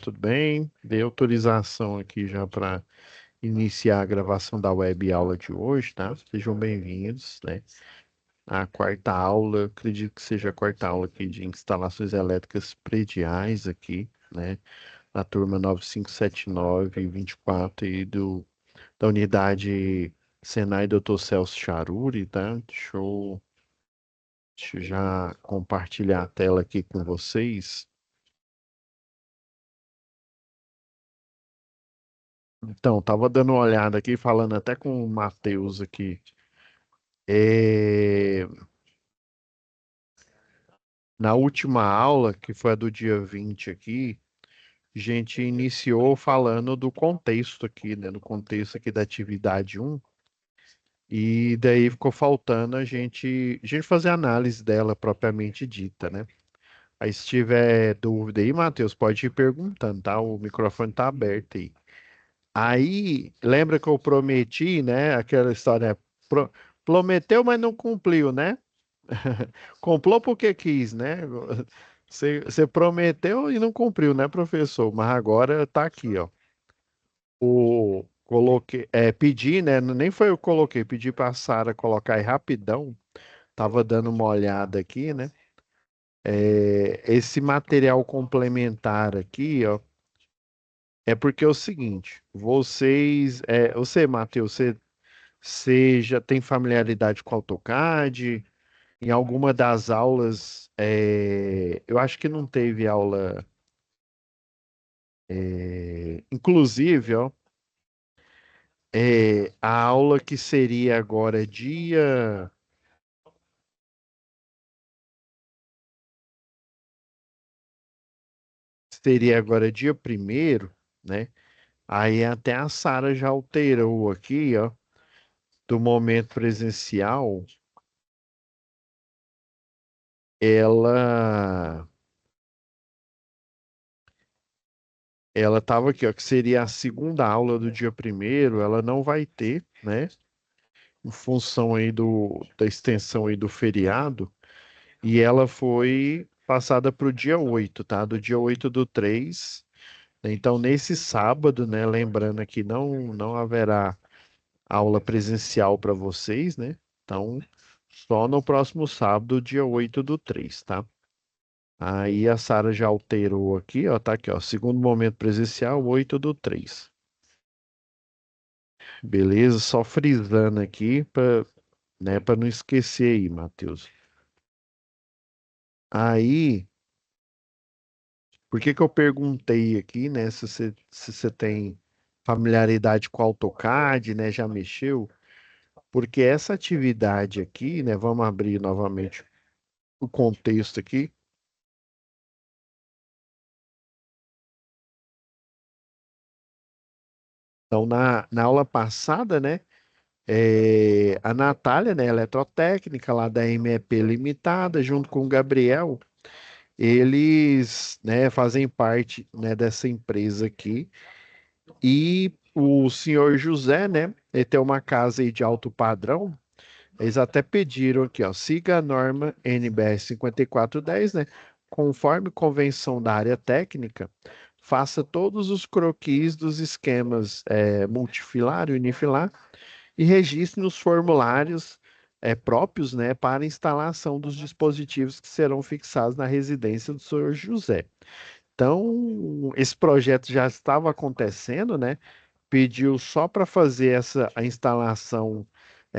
Tudo bem? Dei autorização aqui já para iniciar a gravação da web aula de hoje, tá? Sejam bem-vindos, né? A quarta aula, acredito que seja a quarta aula aqui de instalações elétricas prediais aqui, né? Na turma 957924 e da unidade Senai Dr. Celso Charuri, tá? Deixa eu já compartilhar a tela aqui com vocês. Então, tava dando uma olhada aqui, falando até com o Matheus aqui. É, Na última aula, que foi a do dia 20 aqui, a gente iniciou falando do contexto aqui, né? Do contexto aqui da atividade um. E daí ficou faltando a gente fazer a análise dela propriamente dita, né? Aí se tiver dúvida aí, Matheus, pode ir perguntando, tá? O microfone tá aberto aí. Aí, lembra que eu prometi, né? Aquela história, pro- prometeu, mas não cumpriu, né? Comprou porque quis, né? Você prometeu e não cumpriu, né, professor? Mas agora tá aqui, ó. Coloquei, pedi, né? Nem foi eu que coloquei, pedi para a Sara colocar aí rapidão. Tava dando uma olhada aqui, né? Esse material complementar aqui, ó, é porque é o seguinte, você, Matheus, você já tem familiaridade com AutoCAD? Em alguma das aulas, eu acho que não teve aula, inclusive, ó, a aula que seria agora dia primeiro, né? Aí até a Sara já alterou aqui, ó, do momento presencial, ela ela estava aqui, ó, que seria a segunda aula do dia primeiro, ela não vai ter, né? Em função aí da extensão aí do feriado. E ela foi passada para o dia 8, tá? Do dia 8 do 3. Então, nesse sábado, né? Lembrando que não haverá aula presencial para vocês, né? Então, só no próximo sábado, dia 8 do 3, tá? Aí a Sara já alterou aqui, ó, tá aqui, ó, segundo momento presencial, 8 do 3. Beleza? Só frisando aqui para, né, para não esquecer aí, Matheus. Aí, por que que eu perguntei aqui, né, se você tem familiaridade com AutoCAD, né, já mexeu? Porque essa atividade aqui, né, vamos abrir novamente o contexto aqui. Então, na aula passada, né, a Natália, né, eletrotécnica lá da MEP Limitada, junto com o Gabriel, eles, né, fazem parte, né, dessa empresa aqui. E o senhor José, né, ele tem uma casa aí de alto padrão. Eles até pediram aqui, ó, siga a norma NBR 5410, né? Conforme convenção da área técnica, faça todos os croquis dos esquemas multifilar e unifilar e registre nos formulários próprios, né, para instalação dos dispositivos que serão fixados na residência do senhor José. Então, esse projeto já estava acontecendo, né? Pediu só para fazer a instalação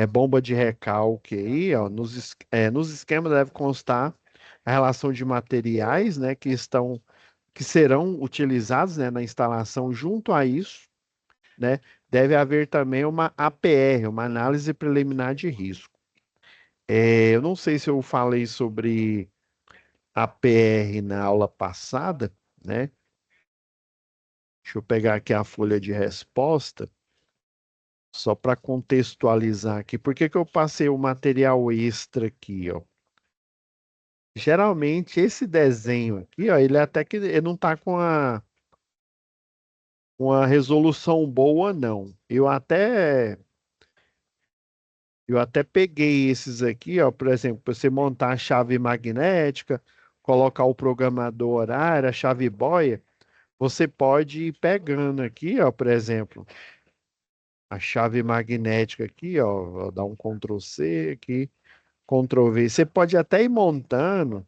bomba de recalque aí, ó, nos esquemas deve constar a relação de materiais, né, que serão utilizados, né, na instalação. Junto a isso, né, deve haver também uma APR, uma análise preliminar de risco. Eu não sei se eu falei sobre APR na aula passada, né? Deixa eu pegar aqui a folha de resposta. Só para contextualizar aqui, por que que eu passei o material extra aqui, ó? Geralmente esse desenho aqui, ó, ele até que ele não tá com uma resolução boa, não. Eu até peguei esses aqui, ó, por exemplo, para você montar a chave magnética, colocar o programador horário, a chave boia. você pode ir pegando aqui, ó, por exemplo, a chave magnética aqui, ó, vou dar um Ctrl C aqui, Ctrl V. Você pode até ir montando,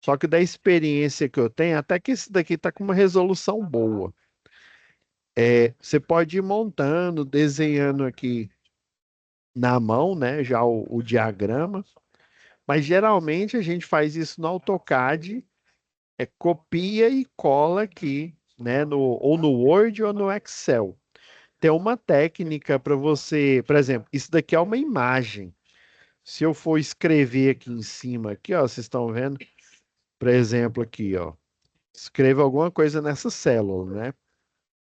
só que da experiência que eu tenho, até que esse daqui tá com uma resolução boa. Você pode ir montando, desenhando aqui na mão, né, já o diagrama, mas geralmente a gente faz isso no AutoCAD, copia e cola aqui, né, ou no Word ou no Excel. Tem uma técnica para você, por exemplo, isso daqui é uma imagem. Se eu for escrever aqui em cima, aqui, ó, vocês estão vendo? Por exemplo, aqui, ó, escreva alguma coisa nessa célula, né?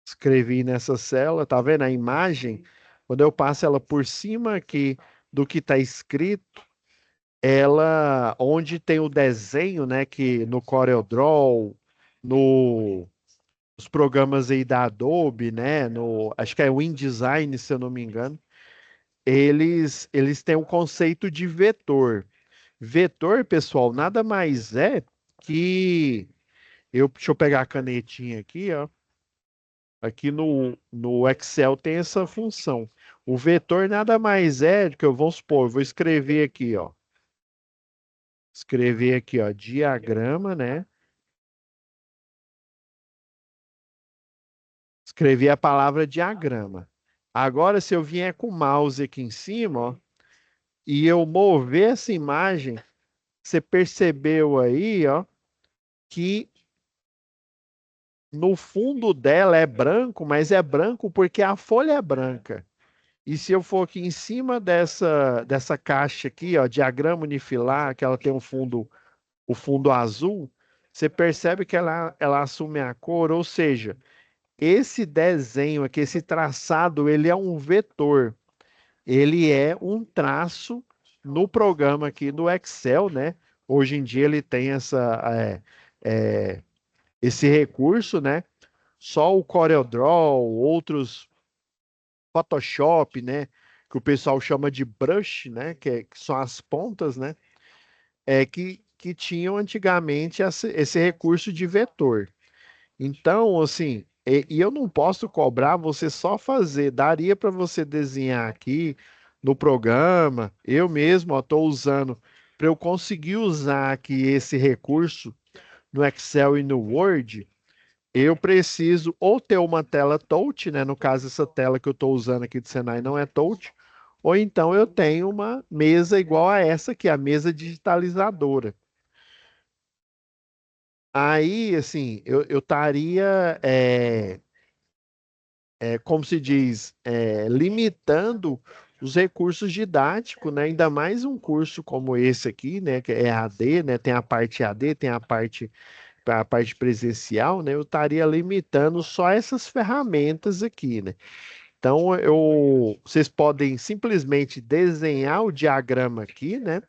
Escrevi nessa célula, tá vendo a imagem? Quando eu passo ela por cima aqui do que está escrito, ela, onde tem o desenho, né, que no CorelDRAW, no os programas aí da Adobe, né, no, acho que é o InDesign, se eu não me engano, eles têm o conceito de vetor. Vetor, pessoal, nada mais é que deixa eu pegar a canetinha aqui, ó. Aqui no Excel tem essa função. O vetor nada mais é do que eu vou supor, eu vou escrever aqui, ó. Escrever aqui, ó, diagrama, né? Escrevi a palavra diagrama. Agora, se eu vier com o mouse aqui em cima, ó, e eu mover essa imagem, você percebeu aí, ó, que no fundo dela é branco, mas é branco porque a folha é branca. E se eu for aqui em cima dessa caixa aqui, ó, diagrama unifilar, que ela tem o fundo azul, você percebe que ela assume a cor, ou seja, esse desenho aqui, esse traçado, ele é um vetor. Ele é um traço no programa aqui do Excel, né? Hoje em dia ele tem é, esse recurso, né? Só o CorelDRAW, outros Photoshop, né? Que o pessoal chama de brush, né? Que são as pontas, né? Que tinham antigamente esse recurso de vetor. Então, assim, e eu não posso cobrar você só fazer. Daria para você desenhar aqui no programa. Eu mesmo estou usando para eu conseguir usar aqui esse recurso no Excel e no Word. Eu preciso ou ter uma tela touch, né? No caso, essa tela que eu estou usando aqui do Senai não é touch, ou então eu tenho uma mesa igual a essa aqui, a mesa digitalizadora. Aí, assim, eu estaria, como se diz, limitando os recursos didáticos, né? Ainda mais um curso como esse aqui, né? Que é AD, né? Tem a parte AD, tem a parte presencial, né? Eu estaria limitando só essas ferramentas aqui, né? Então, vocês podem simplesmente desenhar o diagrama aqui, né?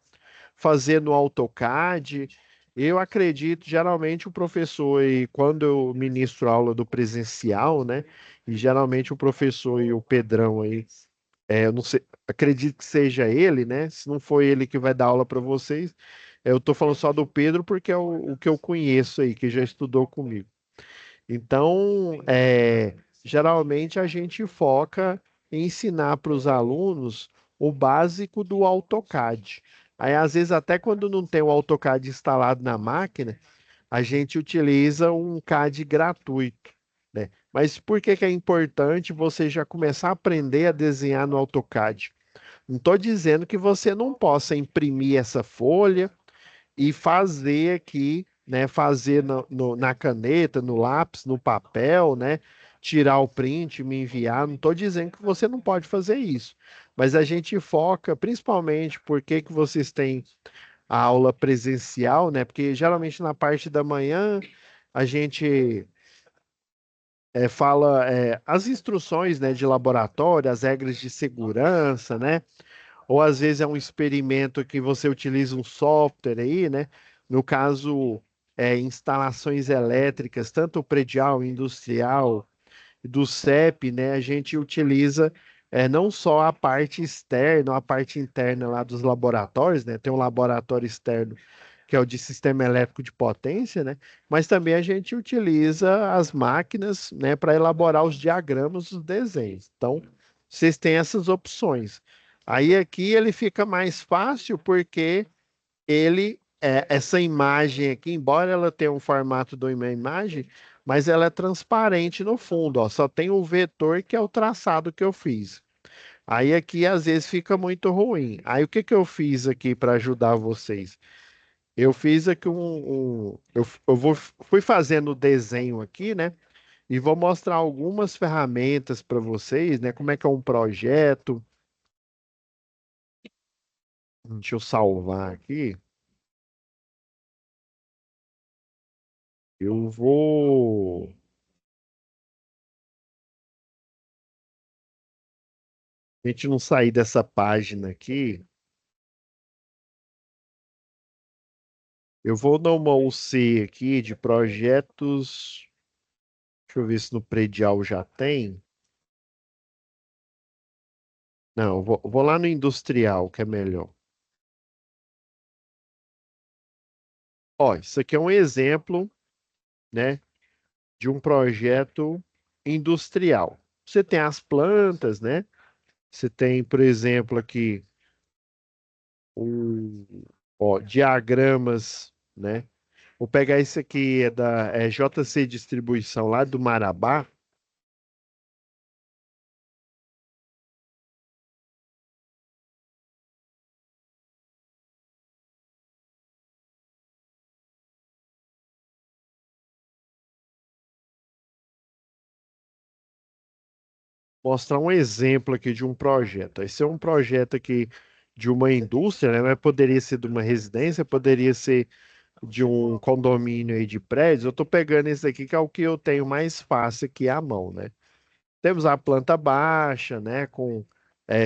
Fazer no AutoCAD. Eu acredito, geralmente, o professor, e quando eu ministro aula do presencial, né? E geralmente o professor e o Pedrão aí, eu não sei, acredito que seja ele, né? Se não for ele que vai dar aula para vocês, eu estou falando só do Pedro porque é o que eu conheço aí, que já estudou comigo. Então, geralmente a gente foca em ensinar para os alunos o básico do AutoCAD. Aí, às vezes, até quando não tem o AutoCAD instalado na máquina, a gente utiliza um CAD gratuito, né? Mas por que que é importante você já começar a aprender a desenhar no AutoCAD? Não estou dizendo que você não possa imprimir essa folha e fazer aqui, né? Fazer na caneta, no lápis, no papel, né? Tirar o print, me enviar. Não estou dizendo que você não pode fazer isso, mas a gente foca principalmente porque que vocês têm a aula presencial, né? Porque geralmente na parte da manhã a gente fala as instruções, né, de laboratório, as regras de segurança, né? Ou às vezes é um experimento que você utiliza um software aí, né? No caso, instalações elétricas, tanto predial, industrial, do CEP, né? A gente utiliza não só a parte externa, a parte interna lá dos laboratórios, né? Tem um laboratório externo que é o de sistema elétrico de potência, né? Mas também a gente utiliza as máquinas, né, para elaborar os diagramas, os desenhos. Então, vocês têm essas opções. Aí aqui ele fica mais fácil porque essa imagem aqui, embora ela tenha um formato de uma imagem, mas ela é transparente no fundo, ó, só tem o vetor que é o traçado que eu fiz. Aí aqui às vezes fica muito ruim. Aí o que que eu fiz aqui para ajudar vocês? Eu fiz aqui fui fazendo o desenho aqui, né? E vou mostrar algumas ferramentas para vocês, né? Como é que é um projeto. Deixa eu salvar aqui. Eu vou. A gente não sair dessa página aqui. Eu vou dar uma UC aqui de projetos. Deixa eu ver se no predial já tem. Não, vou lá no industrial, que é melhor. Ó, isso aqui é um exemplo, né, de um projeto industrial. Você tem as plantas, né? Você tem, por exemplo, aqui um, ó, diagramas, né? Vou pegar esse aqui, é JC Distribuição lá do Marabá. Mostrar um exemplo aqui de um projeto. Esse é um projeto aqui de uma indústria, né? Mas poderia ser de uma residência, poderia ser de um condomínio aí de prédios. Eu estou pegando esse aqui, que é o que eu tenho mais fácil aqui à mão, né? Temos a planta baixa, né, com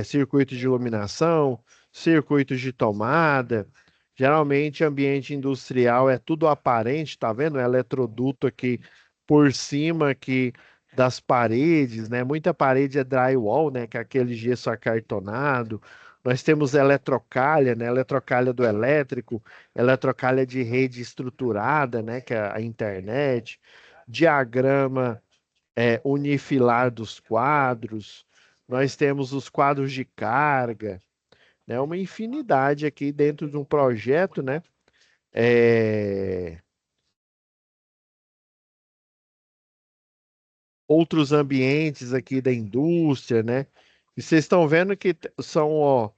circuito de iluminação, circuitos de tomada. Geralmente, ambiente industrial é tudo aparente, tá vendo? Eletroduto aqui por cima aqui das paredes, né? Muita parede é drywall, né, que é aquele gesso acartonado. Nós temos eletrocalha, né? Eletrocalha do elétrico, eletrocalha de rede estruturada, né, que é a internet. Diagrama unifilar dos quadros, nós temos os quadros de carga, né? Uma infinidade aqui dentro de um projeto, né? É, outros ambientes aqui da indústria, né? E vocês estão vendo que são, ó,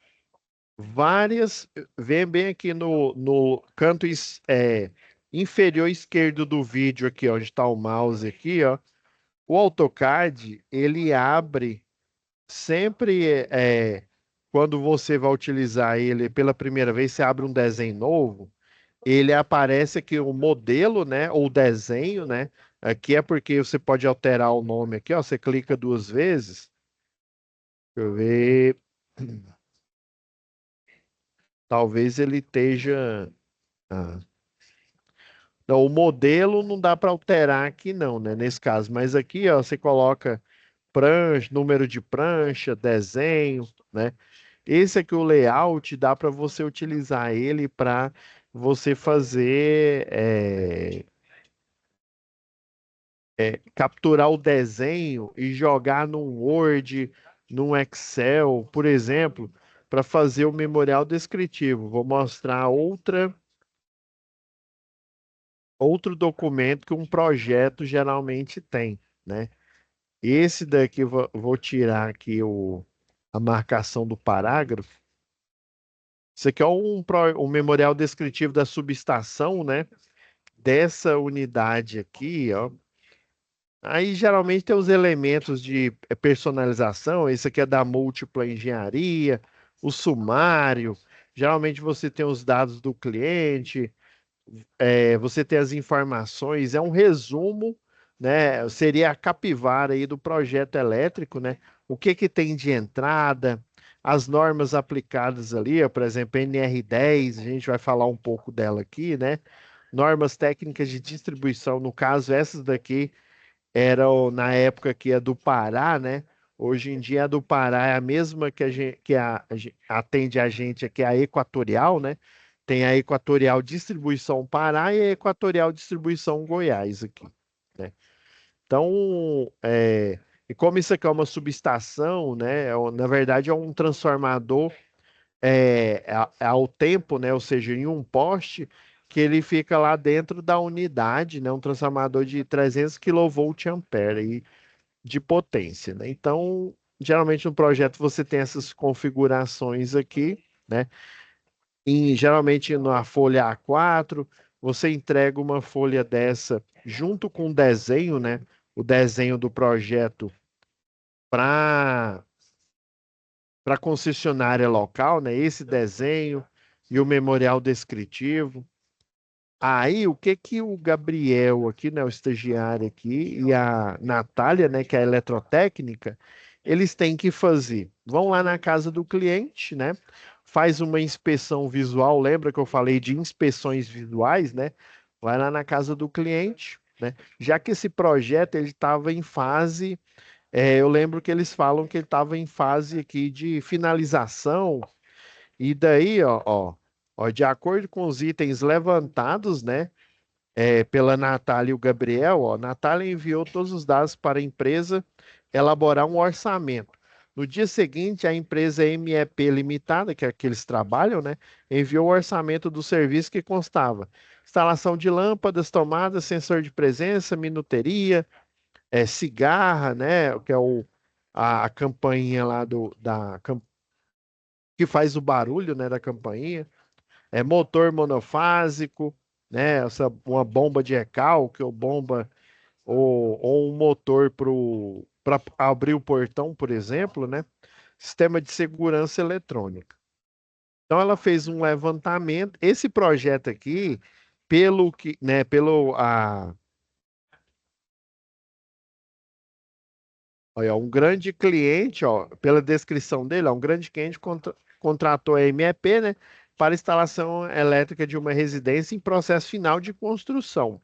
várias. Vem bem aqui no canto inferior esquerdo do vídeo aqui, ó, onde está o mouse aqui, ó. O AutoCAD, ele abre sempre quando você vai utilizar ele pela primeira vez, você abre um desenho novo, ele aparece aqui o modelo, né, ou desenho, né? Aqui é porque você pode alterar o nome aqui, ó, você clica duas vezes. Deixa eu ver. Talvez ele esteja. Ah. Não, o modelo não dá para alterar aqui não, né, nesse caso, mas aqui, ó, você coloca prancha, número de prancha, desenho, né? Esse aqui, o layout, dá para você utilizar ele para você fazer, capturar o desenho e jogar num Word, num Excel, por exemplo, para fazer o memorial descritivo. Vou mostrar outro documento que um projeto geralmente tem, né? Esse daqui, vou tirar aqui a marcação do parágrafo. Isso aqui é um memorial descritivo da subestação, né? Dessa unidade aqui, ó. Aí geralmente tem os elementos de personalização. Esse aqui é da múltipla engenharia, o sumário. Geralmente você tem os dados do cliente, você tem as informações, é um resumo, né? Seria a capivara aí do projeto elétrico, né? O que que tem de entrada, as normas aplicadas ali, ó, por exemplo, NR10, a gente vai falar um pouco dela aqui, né? Normas técnicas de distribuição, no caso, essas daqui eram na época que a do Pará, né? Hoje em dia a do Pará é a mesma que atende a gente aqui, a Equatorial, né? Tem a Equatorial Distribuição Pará e a Equatorial Distribuição Goiás aqui, né? Então, e como isso aqui é uma subestação, né? Na verdade, é um transformador ao tempo, né? Ou seja, em um poste que ele fica lá dentro da unidade, né? Um transformador de 300 kVA aí de potência, né? Então, geralmente no projeto você tem essas configurações aqui, né? Geralmente na folha A4, você entrega uma folha dessa junto com o desenho, né? O desenho do projeto para a concessionária local, né? Esse desenho e o memorial descritivo. Aí, o que que o Gabriel aqui, né, o estagiário aqui, e a Natália, né, que é a eletrotécnica, eles têm que fazer? Vão lá na casa do cliente, né? Faz uma inspeção visual, lembra que eu falei de inspeções visuais, né? Vai lá na casa do cliente, né? Já que esse projeto ele estava em fase, eu lembro que eles falam que ele estava em fase aqui de finalização, e daí, ó, de acordo com os itens levantados, né? Pela Natália e o Gabriel, ó, Natália enviou todos os dados para a empresa elaborar um orçamento. No dia seguinte, a empresa MEP Limitada, que é a que eles trabalham, né, enviou o orçamento do serviço que constava instalação de lâmpadas, tomadas, sensor de presença, minuteria, cigarra, né, que é a campainha lá que faz o barulho, né, da campainha, motor monofásico, né, uma bomba de recalque ou bomba ou um motor para abrir o portão, por exemplo, né? Sistema de segurança eletrônica. Então ela fez um levantamento. Esse projeto aqui, pelo que, né, olha, um grande cliente, ó, pela descrição dele, ó, um grande cliente contratou a MEP, né, para instalação elétrica de uma residência em processo final de construção.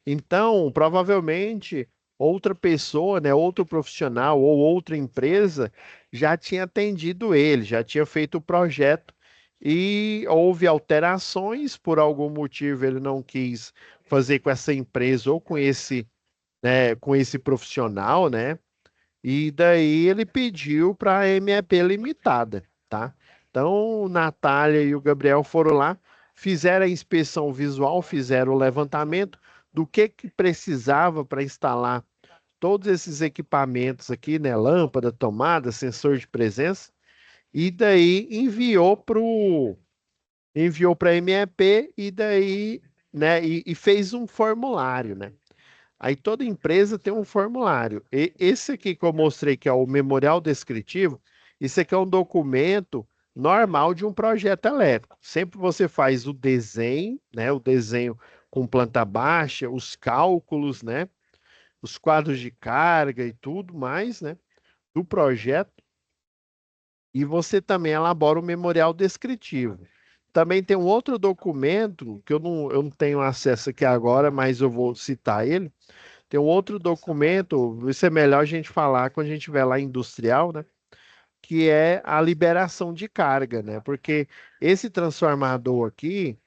Então, provavelmente, outra pessoa, né, outro profissional ou outra empresa já tinha atendido ele, já tinha feito o projeto e houve alterações, por algum motivo ele não quis fazer com essa empresa ou com esse profissional, né? E daí ele pediu para a MEP Limitada, tá? Então, Natália e o Gabriel foram lá, fizeram a inspeção visual, fizeram o levantamento do que precisava para instalar todos esses equipamentos aqui, né? Lâmpada, tomada, sensor de presença, e daí enviou para a MEP e daí, né? E fez um formulário, né? Aí toda empresa tem um formulário. E esse aqui que eu mostrei, que é o memorial descritivo, isso aqui é um documento normal de um projeto elétrico. Sempre você faz o desenho, né? O desenho com planta baixa, os cálculos, né? Os quadros de carga e tudo mais, né? Do projeto. E você também elabora o memorial descritivo. Também tem um outro documento que eu não tenho acesso aqui agora, mas eu vou citar ele. Tem um outro documento, isso é melhor a gente falar quando a gente estiver lá em industrial, né? Que é a liberação de carga, né? Porque esse transformador aqui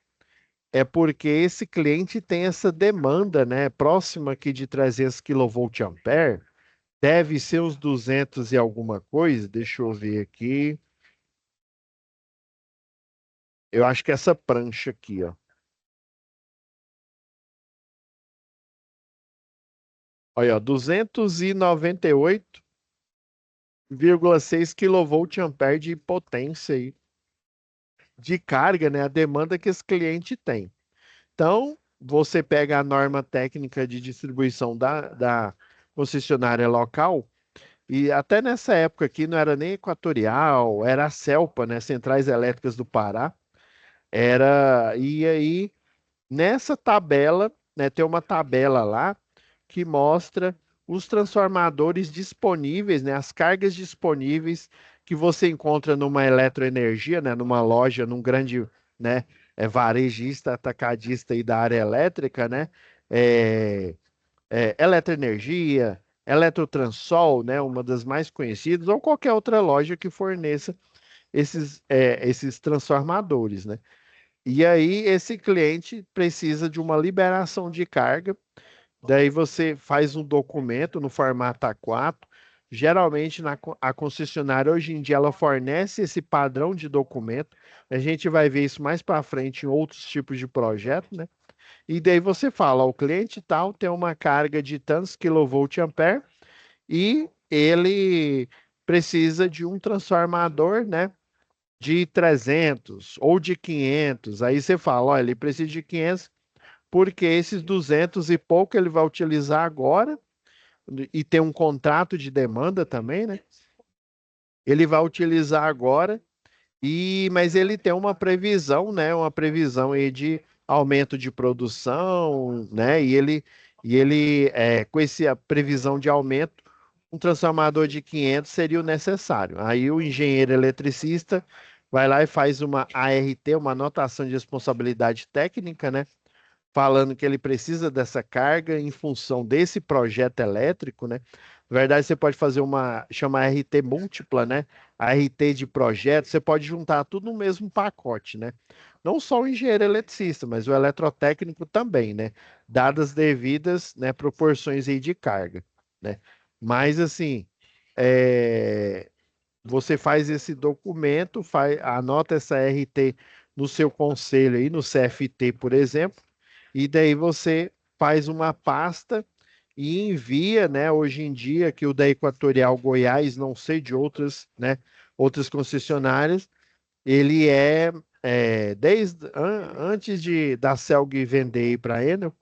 é porque esse cliente tem essa demanda, né? Próxima aqui de 300 kVA, deve ser uns 200 e alguma coisa. Deixa eu ver aqui. Eu acho que essa prancha aqui, ó. Olha, ó, 298,6 kVA de potência aí, de carga, né? A demanda que esse cliente tem. Então, você pega a norma técnica de distribuição da concessionária local, e até nessa época aqui não era nem Equatorial, era a CELPA, né? Centrais Elétricas do Pará. E aí, nessa tabela, né, tem uma tabela lá que mostra os transformadores disponíveis, né, as cargas disponíveis que você encontra numa eletroenergia, né, numa loja, num grande, né, varejista, atacadista aí da área elétrica, né, é, Eletroenergia, Eletrotransol, né, uma das mais conhecidas, ou qualquer outra loja que forneça esses transformadores, né? E aí esse cliente precisa de uma liberação de carga. Daí você faz um documento no formato A4. Geralmente a concessionária hoje em dia ela fornece esse padrão de documento. A gente vai ver isso mais para frente em outros tipos de projeto, né? E daí você fala, ó, o cliente tal tem uma carga de tantos quilovolt-ampere e ele precisa de um transformador, né, de 300 ou de 500. Aí você fala, ó, ele precisa de 500 porque esses 200 e pouco ele vai utilizar agora e tem um contrato de demanda também, né? Ele vai utilizar agora mas ele tem uma previsão, né? Uma previsão aí de aumento de produção, né? Com essa previsão de aumento, um transformador de 500 seria o necessário. Aí o engenheiro eletricista vai lá e faz uma ART, uma anotação de responsabilidade técnica, né? Falando que ele precisa dessa carga em função desse projeto elétrico, né? Na verdade, você pode fazer chama RT múltipla, né? A RT de projeto, você pode juntar tudo no mesmo pacote, né? Não só o engenheiro eletricista, mas o eletrotécnico também, né? Dadas as devidas, né, proporções aí de carga, né? Mas assim, é, você faz esse documento, anota essa RT no seu conselho aí, no CFT, por exemplo, e daí você faz uma pasta e envia, né? Hoje em dia, que o da Equatorial Goiás, não sei de outras, né? Outras concessionárias, ele antes da Celg vender para a Enel,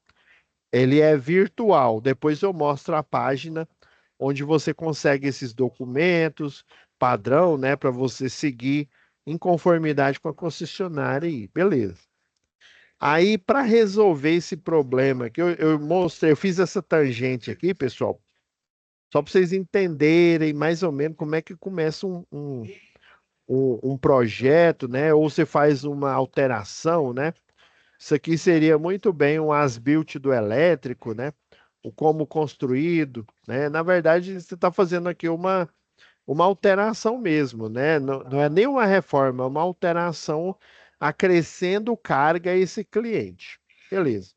ele é virtual. Depois eu mostro a página onde você consegue esses documentos, padrão, né? Para você seguir em conformidade com a concessionária aí. Beleza. Aí, para resolver esse problema que eu mostrei, eu fiz essa tangente aqui, pessoal, só para vocês entenderem mais ou menos como é que começa um projeto, né? Ou você faz uma alteração, né? Isso aqui seria muito bem um as-built do elétrico, né? O como construído, né? Na verdade, você está fazendo aqui uma alteração mesmo, né? Não, não é nem uma reforma, é uma alteração acrescendo carga a esse cliente. Beleza.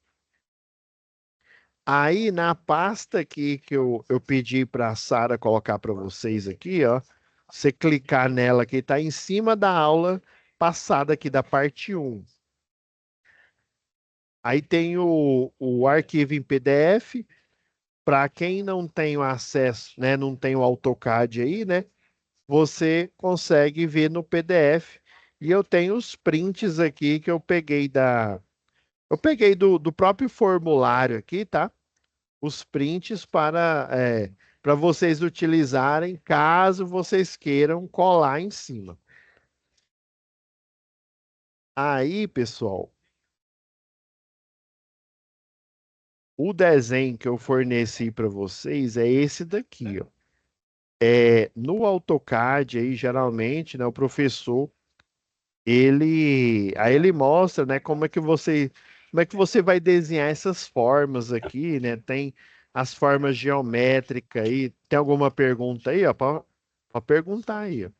Aí na pasta aqui que eu pedi para a Sara colocar para vocês aqui, ó, você clicar nela que está em cima da aula passada aqui da parte um. Aí tem o arquivo em PDF. Para quem não tem o acesso, né, não tem o AutoCAD aí, né, você consegue ver no PDF. E eu tenho os prints aqui que eu peguei do próprio formulário aqui, tá? Os prints para vocês utilizarem caso vocês queiram colar em cima. Aí, pessoal, o desenho que eu forneci para vocês é esse daqui, ó. No AutoCAD aí, geralmente, né, o professor ele mostra, né, como é que você vai desenhar essas formas aqui, né? Tem as formas geométricas aí. Tem alguma pergunta aí, ó? Pode perguntar aí, ó.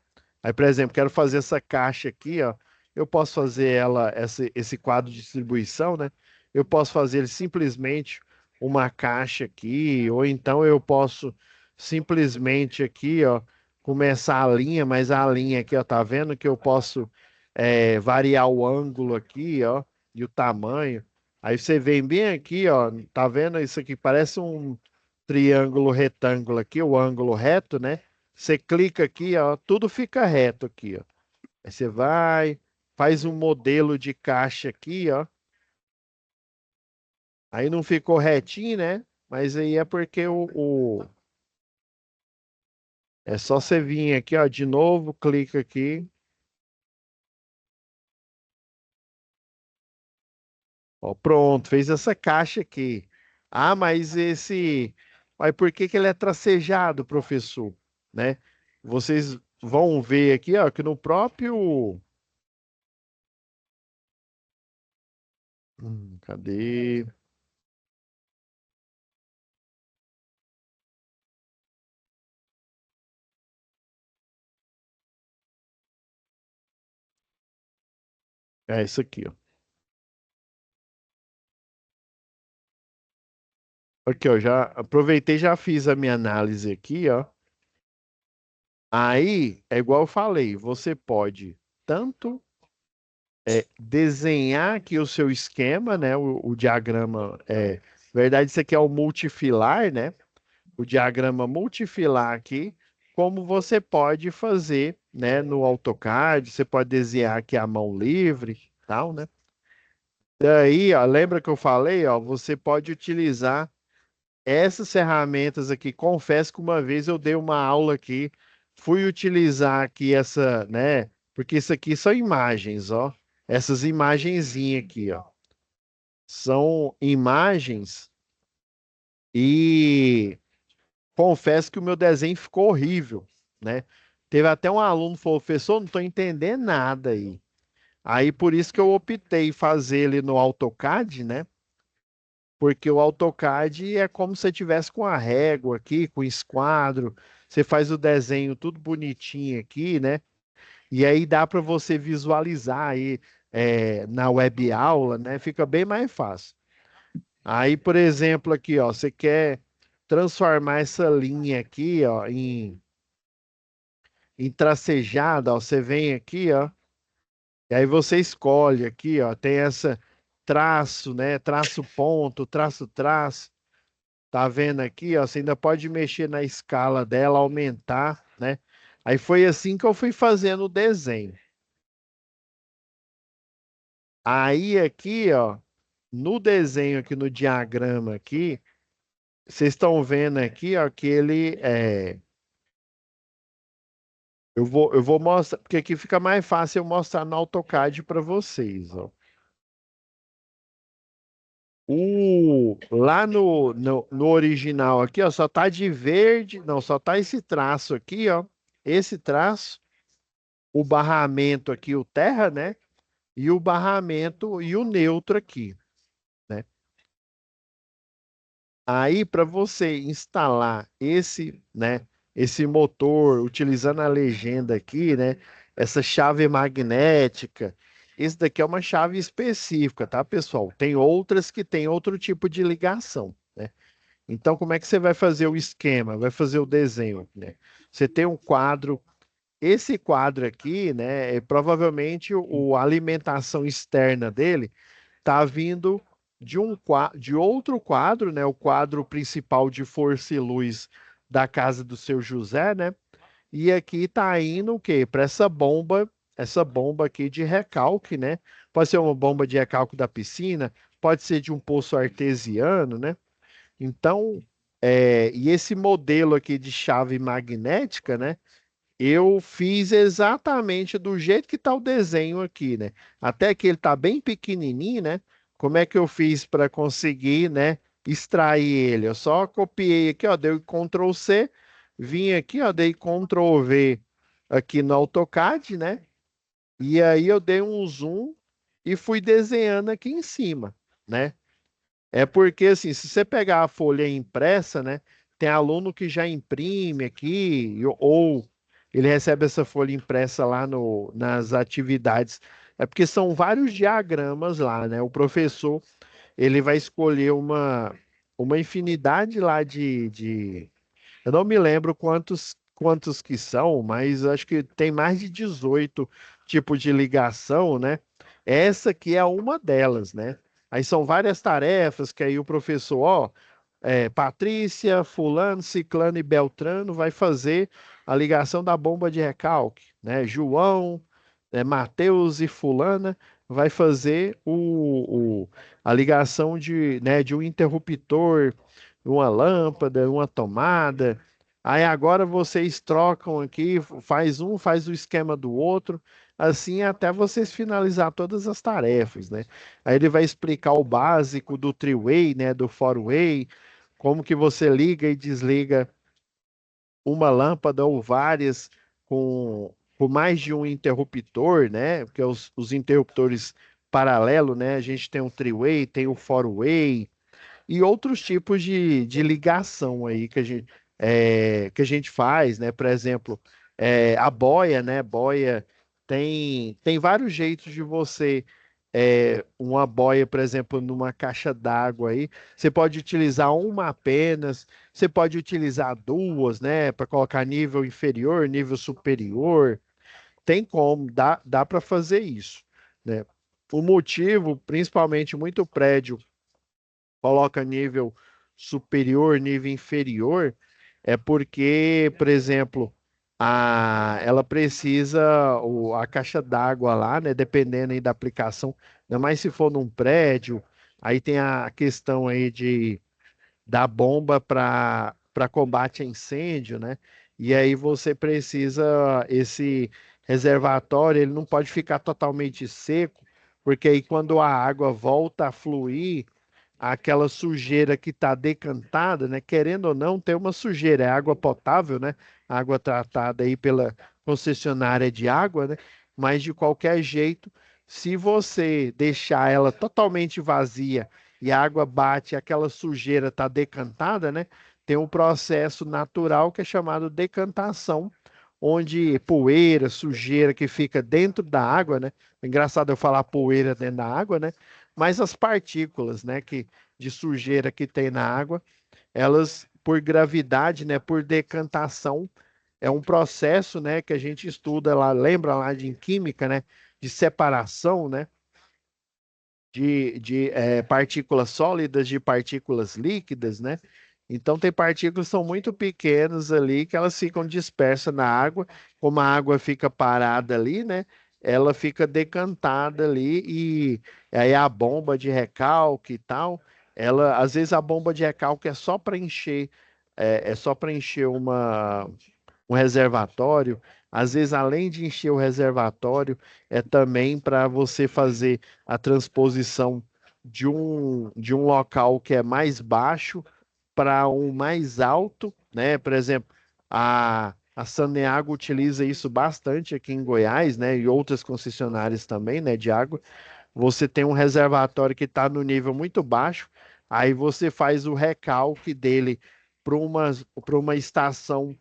Aí, por exemplo, quero fazer essa caixa aqui, ó. Eu posso fazer esse quadro de distribuição, né? Eu posso fazer simplesmente uma caixa aqui, ou então eu posso simplesmente aqui, ó, começar a linha, mas a linha aqui, ó, tá vendo que eu posso variar o ângulo aqui, ó, e o tamanho. Aí você vem bem aqui, ó, tá vendo isso aqui? Parece um triângulo retângulo aqui, o ângulo reto, né? Você clica aqui, ó, tudo fica reto aqui, ó. Aí você vai, faz um modelo de caixa aqui, ó. Aí não ficou retinho, né? Mas aí é porque é só você vir aqui, ó, de novo, clica aqui. Ó, pronto, fez essa caixa aqui. Ah, mas por que que ele é tracejado, professor? Né? Vocês vão ver aqui, ó, que no próprio. Cadê? É isso aqui, ó. Aqui, ó, já aproveitei, já fiz a minha análise aqui, ó. Aí, é igual eu falei, você pode tanto desenhar aqui o seu esquema, né? O diagrama na verdade, isso aqui é o multifilar, né? O diagrama multifilar aqui, como você pode fazer, né? No AutoCAD, você pode desenhar aqui a mão livre, tal, né? Daí, ó, lembra que eu falei, ó, você pode utilizar essas ferramentas aqui. Confesso que uma vez eu dei uma aula aqui, fui utilizar aqui essa, né? Porque isso aqui são imagens, ó. Essas imagenzinhas aqui, ó. São imagens e confesso que o meu desenho ficou horrível, né? Teve até um aluno que falou, professor, não estou entendendo nada aí. Aí por isso que eu optei em fazer ele no AutoCAD, né? Porque o AutoCAD é como se você tivesse com a régua aqui, com o esquadro, você faz o desenho tudo bonitinho aqui, né? E aí dá para você visualizar aí na web aula, né? Fica bem mais fácil. Aí, por exemplo, aqui, ó, você quer transformar essa linha aqui, ó, em tracejada, ó, você vem aqui, ó, e aí você escolhe aqui, ó, tem essa traço, né? Traço ponto, traço traço. Tá vendo aqui, ó? Você ainda pode mexer na escala dela, aumentar, né? Aí foi assim que eu fui fazendo o desenho. Aí aqui, ó, no desenho aqui no diagrama aqui, vocês estão vendo aqui, ó, que ele eu vou mostrar, porque aqui fica mais fácil eu mostrar no AutoCAD para vocês, ó. Lá no original aqui, ó, só tá de verde, não, só tá esse traço aqui, ó. Esse traço, o barramento aqui, o terra, né? E o barramento e o neutro aqui, né? Aí, para você instalar esse, né, esse motor, utilizando a legenda aqui, né, essa chave magnética, esse daqui é uma chave específica, tá, pessoal? Tem outras que tem outro tipo de ligação, né? Então, como é que você vai fazer o esquema? Vai fazer o desenho, né? Você tem um quadro. Esse quadro aqui, né, provavelmente a alimentação externa dele tá vindo de outro quadro, né? O quadro principal de força e luz da casa do seu José, né? E aqui tá indo o quê? Para essa bomba aqui de recalque, né? Pode ser uma bomba de recalque da piscina, pode ser de um poço artesiano, né? Então, e esse modelo aqui de chave magnética, né? Eu fiz exatamente do jeito que está o desenho aqui, né? Até que ele está bem pequenininho, né? Como é que eu fiz para conseguir, né, extrair ele? Eu só copiei aqui, ó, dei Ctrl C, vim aqui, ó, dei Ctrl V aqui no AutoCAD, né? E aí eu dei um zoom e fui desenhando aqui em cima, né? É porque, assim, se você pegar a folha impressa, né? Tem aluno que já imprime aqui, ou ele recebe essa folha impressa lá nas atividades. É porque são vários diagramas lá, né? O professor, ele vai escolher uma infinidade lá eu não me lembro quantos que são, mas acho que tem mais de 18 tipos de ligação, né? Essa aqui é uma delas, né? Aí são várias tarefas que aí o professor, ó, Patrícia, Fulano, Ciclano e Beltrano vai fazer a ligação da bomba de recalque, né? João, Mateus e Fulana vai fazer a ligação de um interruptor, uma lâmpada, uma tomada. Aí agora vocês trocam aqui, faz um, faz o esquema do outro, assim até vocês finalizar todas as tarefas, né? Aí ele vai explicar o básico do three-way, né, do four-way, como que você liga e desliga uma lâmpada ou várias com mais de um interruptor, né? Porque os interruptores paralelo, né? A gente tem o three-way, tem o four-way, e outros tipos de ligação aí que a gente faz, né? Por exemplo, a boia, né? Boia tem vários jeitos de você uma boia, por exemplo, numa caixa d'água aí, você pode utilizar uma apenas, você pode utilizar duas, né, para colocar nível inferior, nível superior. Tem como, dá para fazer isso, né? O motivo, principalmente muito prédio coloca nível superior, nível inferior, é porque, por exemplo, ela precisa, a caixa d'água lá, né, dependendo aí da aplicação, ainda mais se for num prédio, aí tem a questão aí da bomba para combate a incêndio, né? E aí você precisa esse reservatório, ele não pode ficar totalmente seco, porque aí quando a água volta a fluir, aquela sujeira que está decantada, né? Querendo ou não, tem uma sujeira, é água potável, né? Água tratada aí pela concessionária de água, né? Mas de qualquer jeito, se você deixar ela totalmente vazia e a água bate, aquela sujeira está decantada, né? Tem um processo natural que é chamado decantação, onde poeira, sujeira que fica dentro da água, né? Engraçado eu falar poeira dentro da água, né? Mas as partículas, né, de sujeira que tem na água, elas, por gravidade, né, por decantação, é um processo, né, que a gente estuda lá, lembra lá de em química, né, de separação, né, de partículas sólidas de partículas líquidas, né? Então tem partículas que são muito pequenas ali que elas ficam dispersas na água, como a água fica parada ali, né? Ela fica decantada ali e aí a bomba de recalque e tal, ela às vezes a bomba de recalque é só para encher, é só para encher um reservatório. Às vezes, além de encher o reservatório, é também para você fazer a transposição de um local que é mais baixo para um mais alto, né? Por exemplo, a Saneago utiliza isso bastante aqui em Goiás, né? E outras concessionárias também, né? De água. Você tem um reservatório que está no nível muito baixo, aí você faz o recalque dele para uma estação,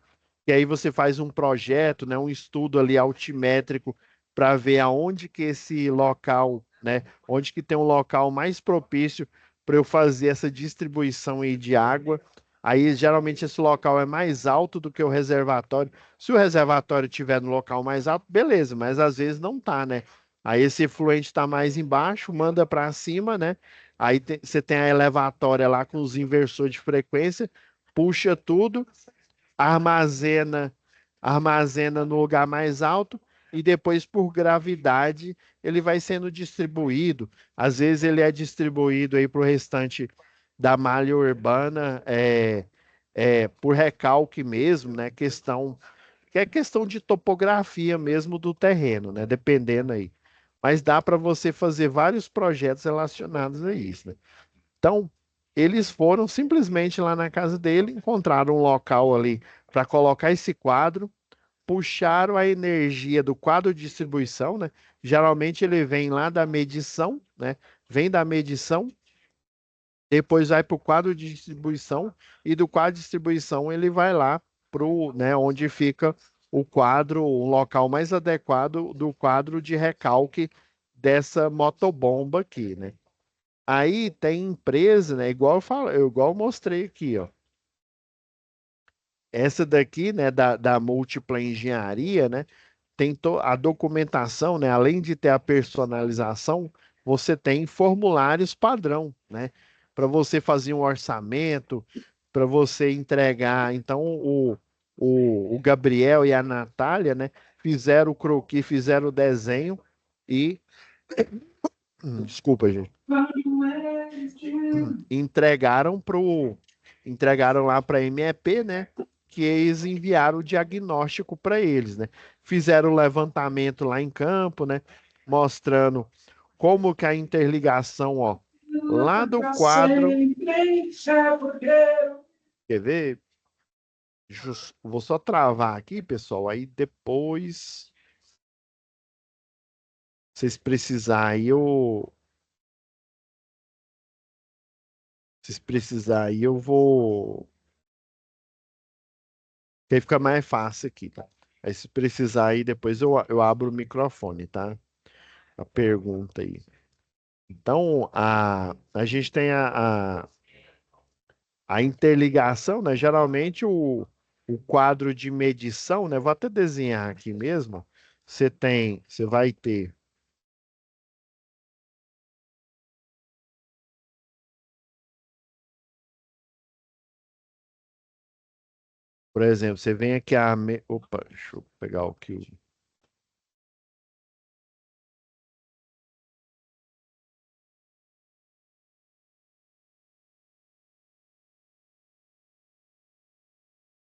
e aí você faz um projeto, né, um estudo ali altimétrico para ver aonde que esse local, né, onde que tem um local mais propício para eu fazer essa distribuição aí de água. Aí geralmente esse local é mais alto do que o reservatório. Se o reservatório estiver no local mais alto, beleza, mas às vezes não tá, né? Aí esse efluente está mais embaixo, manda para cima, né? Aí você tem a elevatória lá com os inversores de frequência, puxa tudo, armazena, armazena no lugar mais alto e depois, por gravidade, ele vai sendo distribuído. Às vezes ele é distribuído aí para o restante da malha urbana, por recalque mesmo, né? Que é questão de topografia mesmo do terreno, né? Dependendo aí. Mas dá para você fazer vários projetos relacionados a isso, né? Então, eles foram simplesmente lá na casa dele, encontraram um local ali para colocar esse quadro, puxaram a energia do quadro de distribuição, né? Geralmente ele vem lá da medição, né? Vem da medição, depois vai para o quadro de distribuição e do quadro de distribuição ele vai lá para o, né, onde fica o quadro, o local mais adequado do quadro de recalque dessa motobomba aqui, né? Aí tem empresa, né? Igual eu falo, igual eu mostrei aqui, ó. Essa daqui, né, da múltipla engenharia, né? Tem a documentação, né? Além de ter a personalização, você tem formulários padrão, né? Para você fazer um orçamento, para você entregar. Então, o Gabriel e a Natália, né? Fizeram o croquis, fizeram o desenho e. Desculpa, gente. Entregaram lá para a MEP, né? Que eles enviaram o diagnóstico para eles, né? Fizeram o levantamento lá em campo, né? Mostrando como que a interligação, ó, lá do quadro. Quer ver? Vou só travar aqui, pessoal. Aí depois, vocês precisarem, eu vou. Que aí fica mais fácil aqui, tá? Aí se precisar aí, depois eu abro o microfone, tá? A pergunta aí. Então, a gente tem a interligação, né? Geralmente o quadro de medição, né? Vou até desenhar aqui mesmo. Você vai ter, por exemplo, você vem aqui opa, deixa eu pegar o que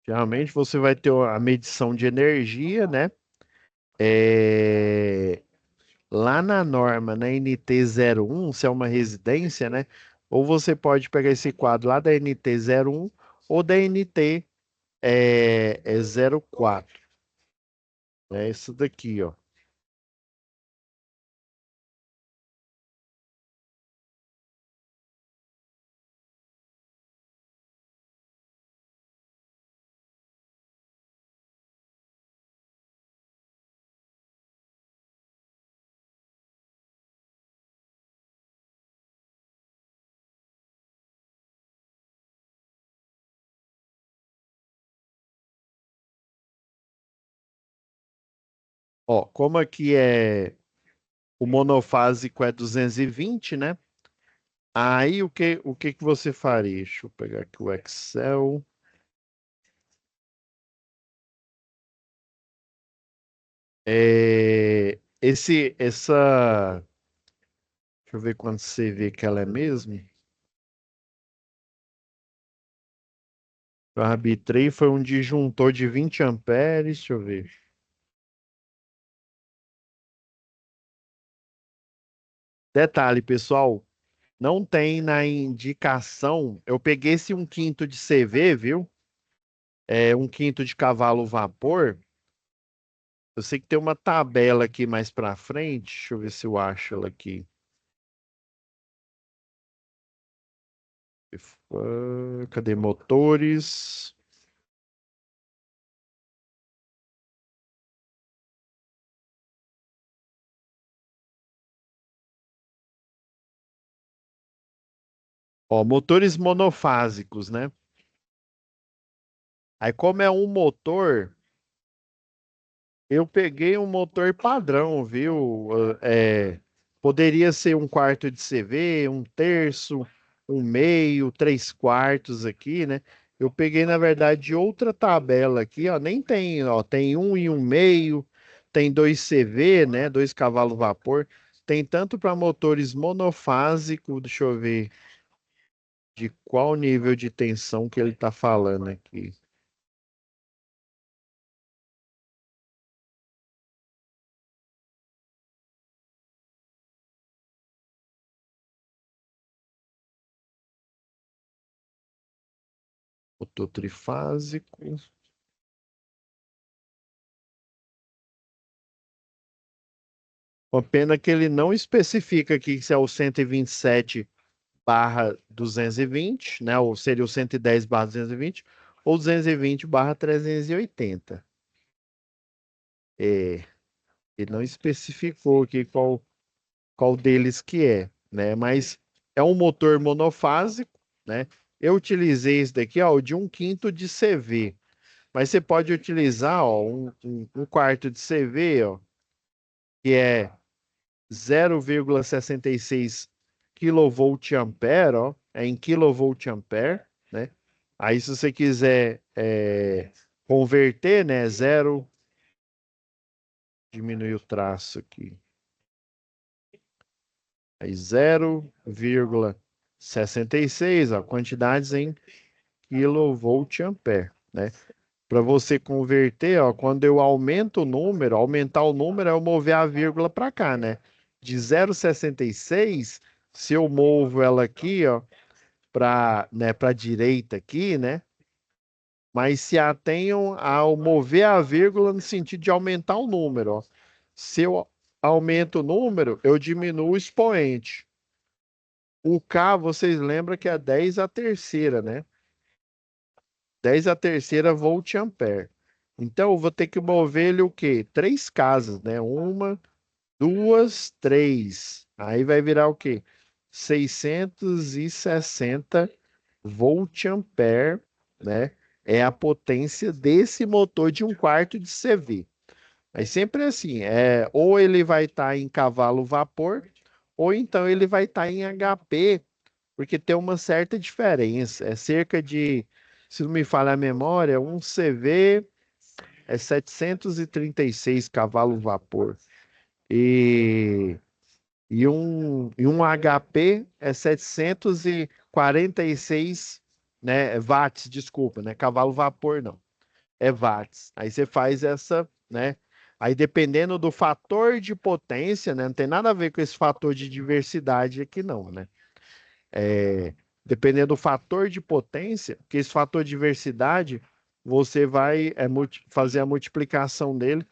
geralmente você vai ter a medição de energia, né? É, lá na norma, na NT 01, se é uma residência, né? Ou você pode pegar esse quadro lá da NT 01 ou da NT 04. É isso daqui, ó. Ó, como aqui o monofásico é 220, né? Aí o que que você faria? Deixa eu pegar aqui o Excel. Deixa eu ver quando você vê que ela é mesmo. Eu arbitrei, foi um disjuntor de 20 amperes, deixa eu ver. Detalhe, pessoal, não tem na indicação. Eu peguei esse 1/5 de CV, viu? É 1/5 de cavalo vapor. Eu sei que tem uma tabela aqui mais pra frente. Deixa eu ver se eu acho ela aqui. Cadê motores? Ó, motores monofásicos, né? Aí, como é um motor, eu peguei um motor padrão, viu? Poderia ser 1/4 de CV, 1/3, 1/2, 3/4 aqui, né? Eu peguei, na verdade, outra tabela aqui, ó. Nem tem, ó. Tem 1 e 1/2, tem 2 CV, né? 2 cavalos vapor. Tem tanto para motores monofásicos, deixa eu ver de qual nível de tensão que ele está falando aqui. Motor trifásico. Uma pena que ele não especifica aqui se é o 127/220, né? Ou seria o 110/220, ou 220/380. É, ele não especificou aqui qual deles que é, né? Mas é um motor monofásico, né? Eu utilizei esse daqui, ó, o de 1/5 de CV. Mas você pode utilizar, ó, um quarto de CV, ó, que é 0,66 kVA, ó, é em kVA, né? Aí, se você quiser converter, né, diminuir o traço aqui, aí 0,66, ó, quantidades em kVA, né? Para você converter, ó, quando eu aumento o número, aumentar o número é eu mover a vírgula para cá, né? De 0,66, se eu movo ela aqui, ó, para direita aqui, né? Mas se atenham ao mover a vírgula no sentido de aumentar o número, ó. Se eu aumento o número, eu diminuo o expoente. O K, vocês lembram que é 10 a terceira, né? 10 a terceira volt-ampere. Então, eu vou ter que mover ele o quê? Três casas, né? Uma, duas, três. Aí vai virar o quê? 660 volt-ampere, né? É a potência desse motor de 1/4 de CV. Aí sempre é assim, ou ele vai estar em cavalo vapor, ou então ele vai estar em HP, porque tem uma certa diferença. É cerca de, se não me falha a memória, um CV é 736 cavalos vapor. E, e um HP é 746, né, watts, desculpa, né? Cavalo vapor não, é watts. Aí você faz essa, né? Aí dependendo do fator de potência, né? Não tem nada a ver com esse fator de diversidade aqui não, né? É, dependendo do fator de potência, que esse fator de diversidade, você vai fazer a multiplicação dele,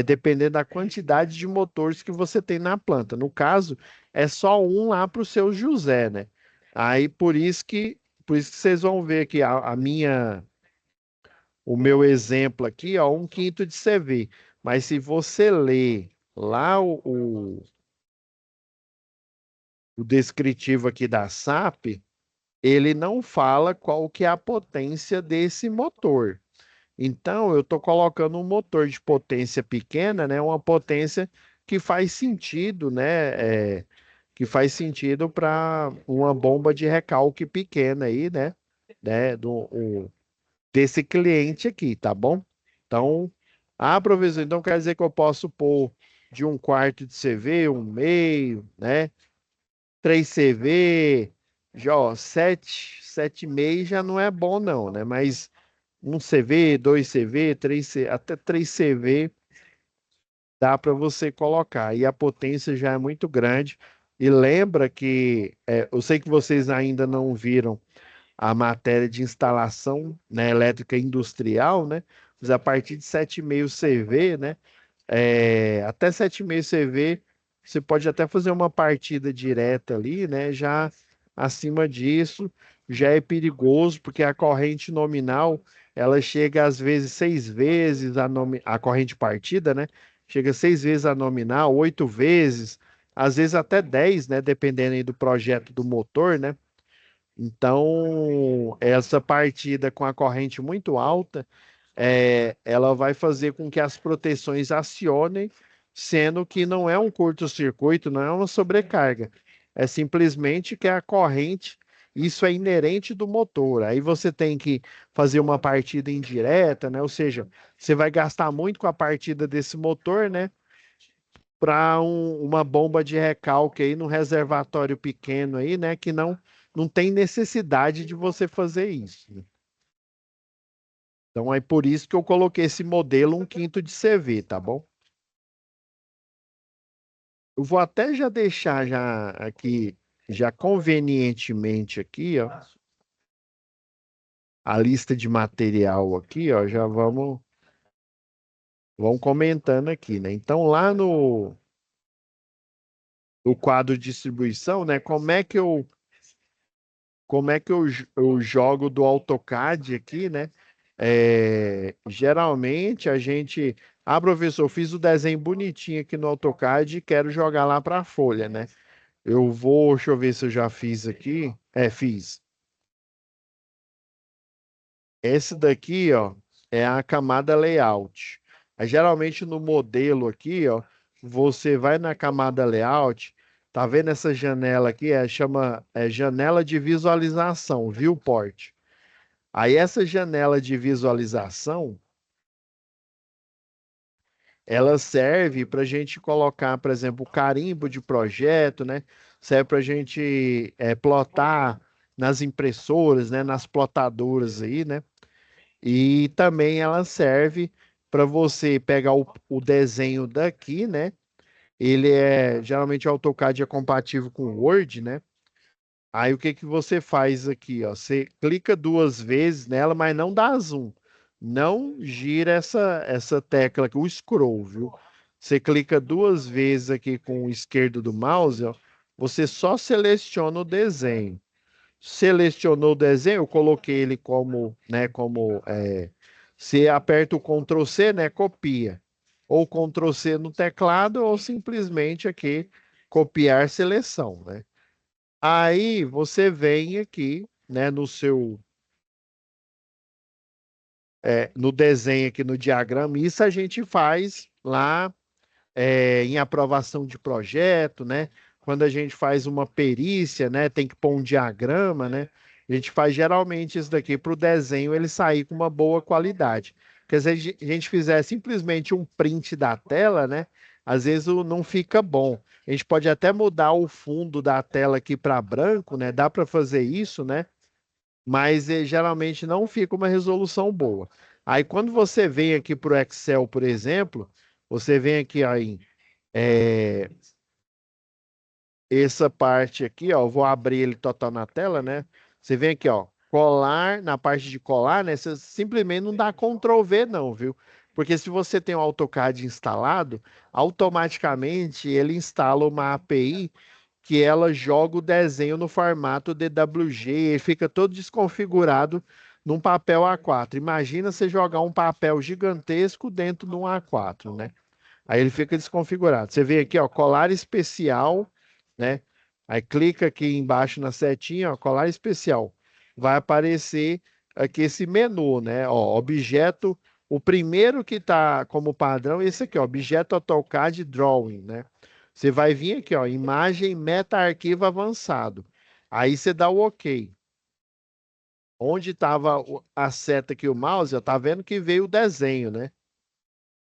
dependendo da quantidade de motores que você tem na planta. No caso, é só um lá para o seu José, né? Aí por isso que vocês vão ver que o meu exemplo aqui, ó, 1/5 de CV. Mas se você ler lá o descritivo aqui da SAP, ele não fala qual que é a potência desse motor. Então, eu estou colocando um motor de potência pequena, né? Uma potência que faz sentido, né? Que faz sentido para uma bomba de recalque pequena aí, desse cliente aqui, tá bom? Então, professor, então quer dizer que eu posso pôr de 1/4 de CV, 1/2, né? 3 CV, já, ó, 7,5 já não é bom não, né? Mas um CV, 2 CV, 3 CV, até 3 CV dá para você colocar. E a potência já é muito grande. E lembra que eu sei que vocês ainda não viram a matéria de instalação, né, elétrica industrial, né? Mas a partir de 7,5 CV, né? Até 7,5 CV, você pode até fazer uma partida direta ali, né? Já acima disso, já é perigoso, porque a corrente nominal, ela chega às vezes 6 vezes a corrente partida, né? Chega 6 vezes a nominal, 8 vezes, às vezes até 10, né? Dependendo aí do projeto do motor, né? Então, essa partida com a corrente muito alta, ela vai fazer com que as proteções acionem, sendo que não é um curto-circuito, não é uma sobrecarga. É simplesmente que a corrente, isso é inerente do motor. Aí você tem que fazer uma partida indireta, né? Ou seja, você vai gastar muito com a partida desse motor, né? Para uma bomba de recalque aí no reservatório pequeno aí, né? Que não tem necessidade de você fazer isso, né? Então é por isso que eu coloquei esse modelo 1/5 de CV, tá bom? Eu vou até já deixar já aqui, já convenientemente aqui, ó, a lista de material aqui, ó, já vamos comentando aqui, né? Então lá no quadro de distribuição, né? Como é que eu jogo do AutoCAD aqui, né? Geralmente a gente. Professor, eu fiz o desenho bonitinho aqui no AutoCAD e quero jogar lá para a folha, né? Deixa eu ver se eu já fiz aqui. Fiz. Esse daqui, ó, é a camada layout. Geralmente no modelo aqui, ó, você vai na camada layout, tá vendo essa janela aqui? Chama janela de visualização, viewport. Aí essa janela de visualização, ela serve para a gente colocar, por exemplo, o carimbo de projeto, né? Serve para a gente plotar nas impressoras, né? Nas plotadoras aí, né? E também ela serve para você pegar o desenho daqui, né? Ele geralmente o AutoCAD é compatível com o Word, né? Aí o que que você faz aqui, ó? Você clica 2 vezes nela, mas não dá zoom. Não gira essa tecla aqui, o scroll, viu? Você clica 2 vezes aqui com o esquerdo do mouse, ó. Você só seleciona o desenho. Selecionou o desenho, eu coloquei ele como, né, você aperta o Ctrl C, né, copia. ou Ctrl C no teclado, ou simplesmente aqui copiar seleção, né? Aí você vem aqui, né, no desenho aqui no diagrama, isso a gente faz lá em aprovação de projeto, né? Quando a gente faz uma perícia, né? Tem que pôr um diagrama, né? A gente faz geralmente isso daqui para o desenho ele sair com uma boa qualidade. Porque se a gente fizer simplesmente um print da tela, né? Às vezes não fica bom. A gente pode até mudar o fundo da tela aqui para branco, né? Dá para fazer isso, né? Mas geralmente não fica uma resolução boa. Aí quando você vem aqui para o Excel, por exemplo, você vem aqui ó, em é, essa parte aqui, ó, eu vou abrir ele total na tela, né? Você vem aqui, ó, colar, na parte de colar, né? Você simplesmente não dá Ctrl V não, viu? Porque se você tem o AutoCAD instalado, automaticamente ele instala uma API que ela joga o desenho no formato DWG, ele fica todo desconfigurado num papel A4. Imagina você jogar um papel gigantesco dentro de um A4, né? Aí ele fica desconfigurado. Você vê aqui, ó, colar especial, né? Aí clica aqui embaixo na setinha, ó, colar especial. Vai aparecer aqui esse menu, né? Ó, objeto, o primeiro que tá como padrão é esse aqui, ó, objeto AutoCAD Drawing, né? Você vai vir aqui, ó, imagem meta arquivo avançado. Aí você dá o OK. Onde estava a seta aqui, o mouse, ó, tá vendo que veio o desenho, né?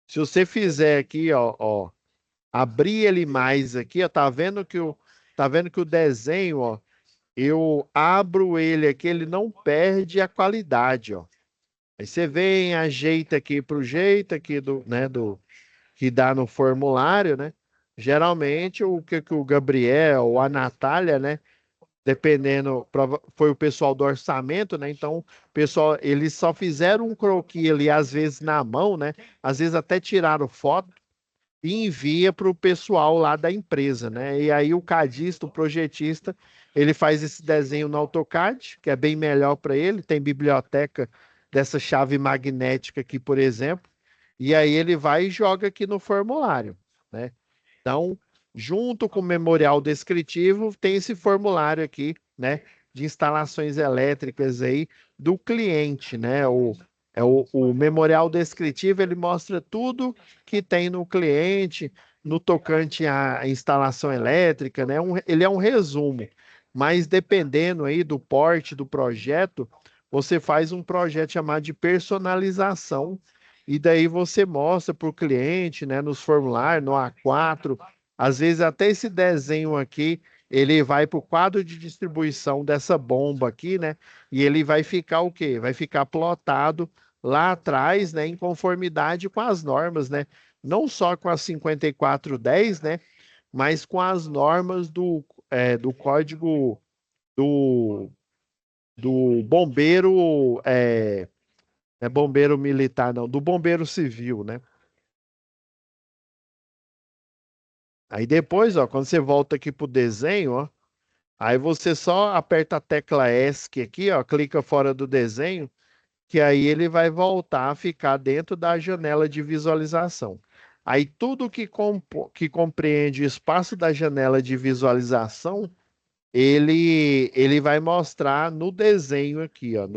Se você fizer aqui, ó, abrir ele mais aqui, ó, tá vendo que o desenho, ó, eu abro ele aqui, ele não perde a qualidade, ó. Aí você vem, ajeita aqui pro jeito aqui do que dá no formulário, né? Geralmente o que o Gabriel ou a Natália, né, dependendo, foi o pessoal do orçamento, né? Então, o pessoal, eles só fizeram um croquis ali às vezes na mão, né? Às vezes até tiraram foto e envia para o pessoal lá da empresa, né? E aí o cadista, o projetista, ele faz esse desenho no AutoCAD, que é bem melhor para ele, tem biblioteca dessa chave magnética aqui, por exemplo, e aí ele vai e joga aqui no formulário, né? Então, junto com o memorial descritivo, tem esse formulário aqui, né, de instalações elétricas aí do cliente, né? O memorial descritivo, ele mostra tudo que tem no cliente, no tocante à instalação elétrica, né? Ele é um resumo, mas dependendo aí do porte do projeto, você faz um projeto chamado de personalização, e daí você mostra para o cliente, né, nos formulários, no A4, às vezes até esse desenho aqui, ele vai para o quadro de distribuição dessa bomba aqui, né? E ele vai ficar o quê? Vai ficar plotado lá atrás, né, em conformidade com as normas, né? Não só com a 5410, né? Mas com as normas do código do, do bombeiro, não é bombeiro militar, não, do bombeiro civil, né? Aí depois, ó, quando você volta aqui pro desenho, ó, aí você só aperta a tecla ESC aqui, ó, clica fora do desenho, que aí ele vai voltar a ficar dentro da janela de visualização. Aí tudo que compreende o espaço da janela de visualização, ele vai mostrar no desenho aqui, ó,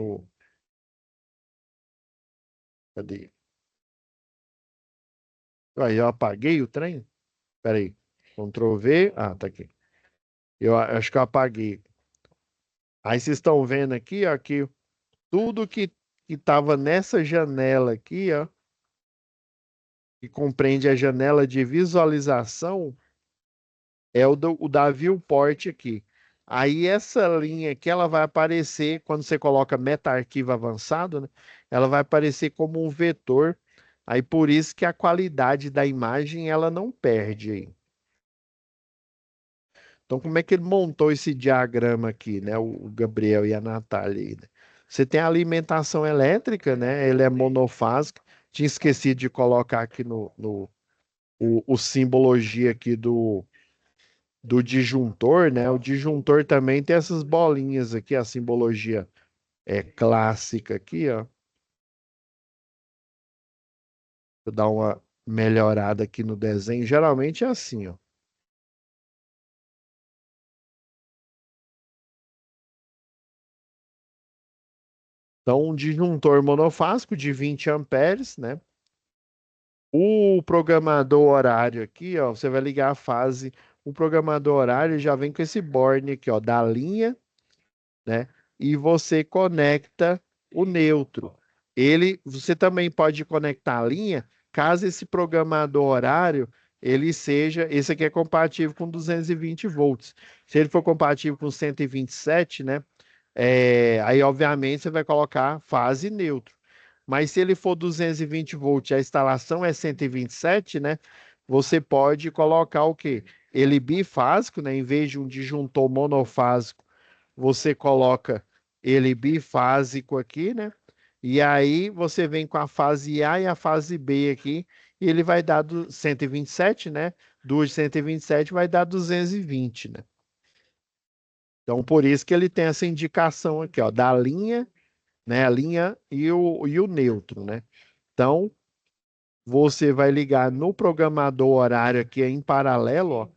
cadê? Aí eu apaguei o trem? Peraí. Ctrl V. Ah, tá aqui. Eu acho que eu apaguei. Aí vocês estão vendo aqui, ó, que tudo que estava nessa janela aqui, ó, que compreende a janela de visualização, é o da viewport aqui. Aí essa linha aqui, ela vai aparecer, quando você coloca meta-arquivo avançado, né? Ela vai aparecer como um vetor. Aí por isso que a qualidade da imagem, ela não perde aí. Então, como é que ele montou esse diagrama aqui, né? O Gabriel e a Natália aí, né? Você tem a alimentação elétrica, né? Ele é monofásico. Tinha esquecido de colocar aqui o simbologia aqui do disjuntor, né? O disjuntor também tem essas bolinhas aqui, a simbologia clássica aqui, ó. Vou dar uma. melhorada aqui no desenho. Geralmente é assim, ó. Então, um disjuntor monofásico de 20 amperes, né? O programador horário aqui, ó, você vai ligar a fase. O programador horário já vem com esse board aqui, ó, da linha, né? E você conecta o neutro. Você também pode conectar a linha, caso esse programador horário ele seja, esse aqui é compatível com 220 volts. Se ele for compatível com 127, né? Aí obviamente você vai colocar fase neutro. Mas se ele for 220 volts, a instalação é 127, né? Você pode colocar o quê? Ele bifásico, né? Em vez de um disjuntor monofásico, você coloca ele bifásico aqui, né? E aí você vem com a fase A e a fase B aqui, e ele vai dar 127, né? Duas de 127 vai dar 220, né? Então, por isso que ele tem essa indicação aqui, ó, da linha, né? A linha e o neutro, né? Então, você vai ligar no programador horário aqui em paralelo, ó,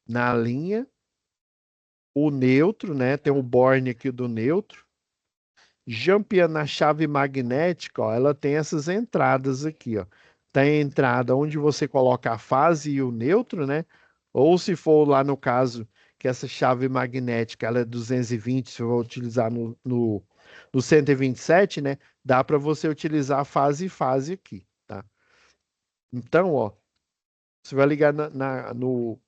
na linha, o neutro, né? Tem o borne aqui do neutro. Jampeando na chave magnética, ó, ela tem essas entradas aqui, ó. Tem a entrada onde você coloca a fase e o neutro, né? Ou se for lá no caso que essa chave magnética ela é 220, se eu vou utilizar no 127, né? Dá para você utilizar fase e fase aqui, tá? Então, ó, você vai ligar no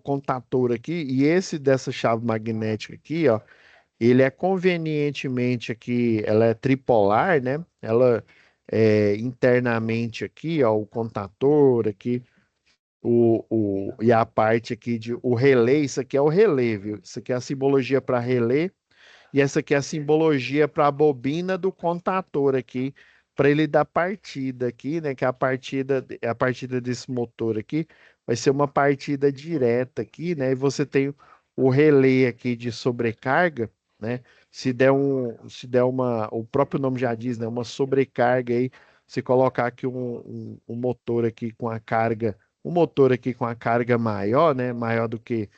contator aqui e esse dessa chave magnética aqui, ó. Ele é convenientemente aqui, ela é tripolar, né? Ela é internamente aqui, ó, o contator aqui, e a parte aqui de o relé, isso aqui é o relé, viu? Isso aqui é a simbologia para relé e essa aqui é a simbologia para a bobina do contator aqui, para ele dar partida aqui, né? Que a partida desse motor aqui vai ser uma partida direta aqui, né? E você tem o relé aqui de sobrecarga, né? Se der uma, o próprio nome já diz, né? Uma sobrecarga aí, se colocar aqui um motor aqui com a carga, um motor aqui com a carga maior, né? Maior do que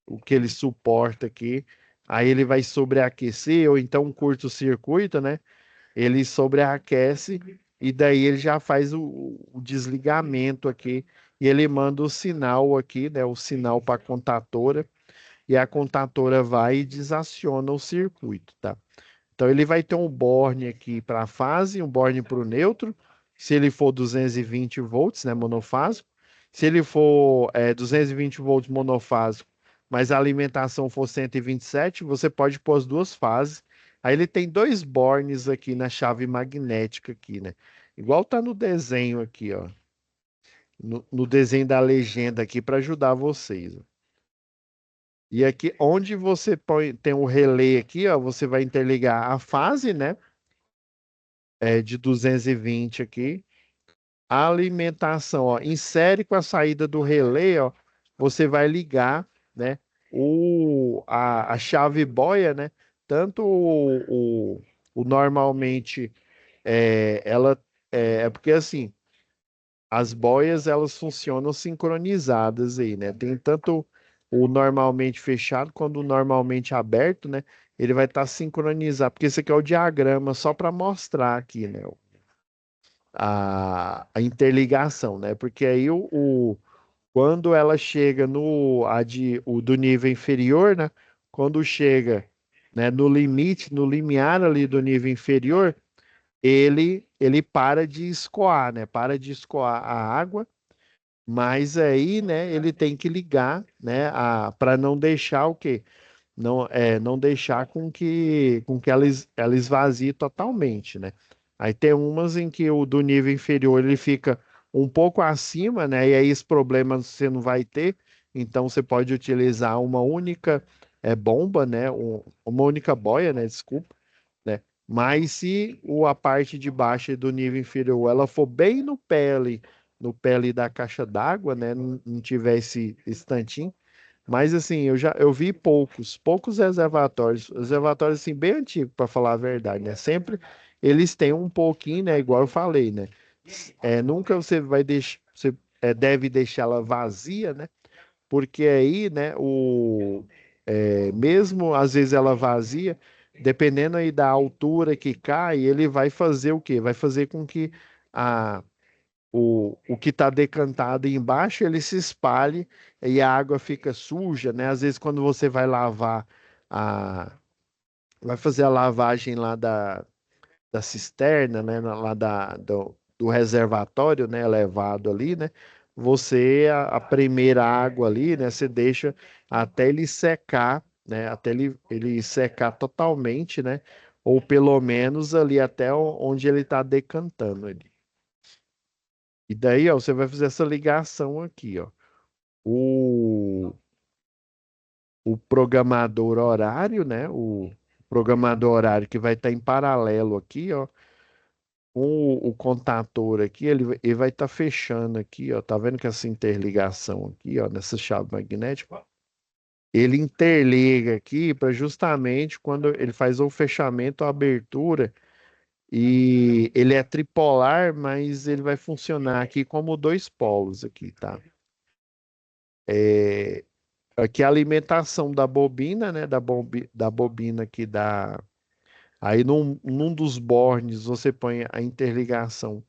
o que ele suporta aqui. Aí ele vai sobreaquecer, ou então um curto-circuito, né? Ele sobreaquece e daí ele já faz o desligamento aqui e ele manda o sinal aqui, né? O sinal para a contatora e a contatora vai e desaciona o circuito, tá? Então ele vai ter um borne aqui para a fase, um borne para o neutro, se ele for 220 volts, né, monofásico. Se ele for 220 volts monofásico, mas a alimentação for 127, você pode pôr as duas fases. Aí ele tem dois bornes aqui na chave magnética aqui, né? Igual tá no desenho aqui, ó. No desenho da legenda aqui para ajudar vocês, ó. E aqui onde você põe, tem o relé aqui, ó, você vai interligar a fase, né? De 220 aqui. A alimentação, ó, insere com a saída do relé, ó, você vai ligar, né, a chave boia, né, tanto o normalmente, ela, é porque assim, as boias, elas funcionam sincronizadas aí, né, tem tanto o normalmente fechado quanto o normalmente aberto, né, ele vai estar sincronizado, porque esse aqui é o diagrama, só para mostrar aqui, né, a interligação, né? Porque aí quando ela chega o do nível inferior, né? Quando chega, né, no limite, no limiar ali do nível inferior, ele para de escoar, né? Para de escoar a água, mas aí, né, ele tem que ligar, né, para não deixar o quê? Não deixar com que ela esvazie totalmente, né? Aí tem umas em que o do nível inferior ele fica um pouco acima, né? E aí esse problema você não vai ter. Então você pode utilizar uma única bomba, né? Uma única boia, né? Desculpa, né? Mas se a parte de baixo do nível inferior ela for bem no pé ali da caixa d'água, né? Não tiver esse tantinho, mas assim, eu vi poucos reservatórios assim bem antigos, para falar a verdade, né? Sempre eles têm um pouquinho, né? Igual eu falei, né? Nunca você vai deixar, você deve deixá-la vazia, né? Porque aí, né, mesmo às vezes ela vazia, dependendo aí da altura que cai, ele vai fazer o quê? Vai fazer com que a, o que está decantado embaixo ele se espalhe e a água fica suja, né? Às vezes quando você vai lavar vai fazer a lavagem lá da cisterna, né, lá do reservatório, né, elevado ali, né, a primeira água ali, né, você deixa até ele secar, né, até ele secar totalmente, né, ou pelo menos ali até onde ele está decantando ali. E daí, ó, você vai fazer essa ligação aqui, ó. O, o programador horário, né, o programador horário que vai estar em paralelo aqui, ó, o contator aqui, ele vai estar fechando aqui, ó. Tá vendo que essa interligação aqui, ó, nessa chave magnética, ele interliga aqui para justamente quando ele faz o fechamento, a abertura, e ele é tripolar, mas ele vai funcionar aqui como dois polos aqui, tá? Aqui a alimentação da bobina, né, da bobina aqui da. Aí num dos bornes você põe a interligação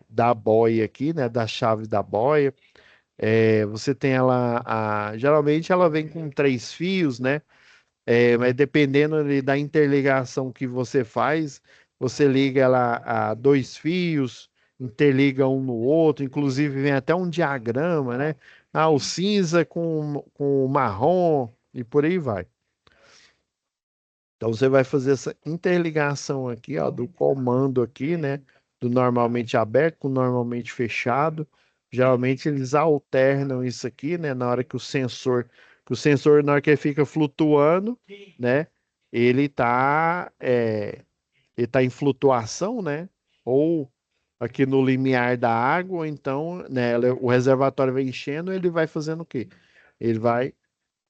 da boia aqui, né, da chave da boia. Você tem ela, geralmente ela vem com três fios, né? Mas dependendo ali da interligação que você faz, você liga ela a dois fios, interliga um no outro, inclusive vem até um diagrama, né? Ah, o cinza com o marrom e por aí vai. Então você vai fazer essa interligação aqui, ó, do comando aqui, né? Do normalmente aberto com normalmente fechado. Geralmente eles alternam isso aqui, né? Na hora que o sensor, na hora que ele fica flutuando, né? Ele tá, é, ele tá em flutuação, né? Ou aqui no limiar da água, ou então, né? O reservatório vai enchendo, ele vai fazendo o quê? Ele vai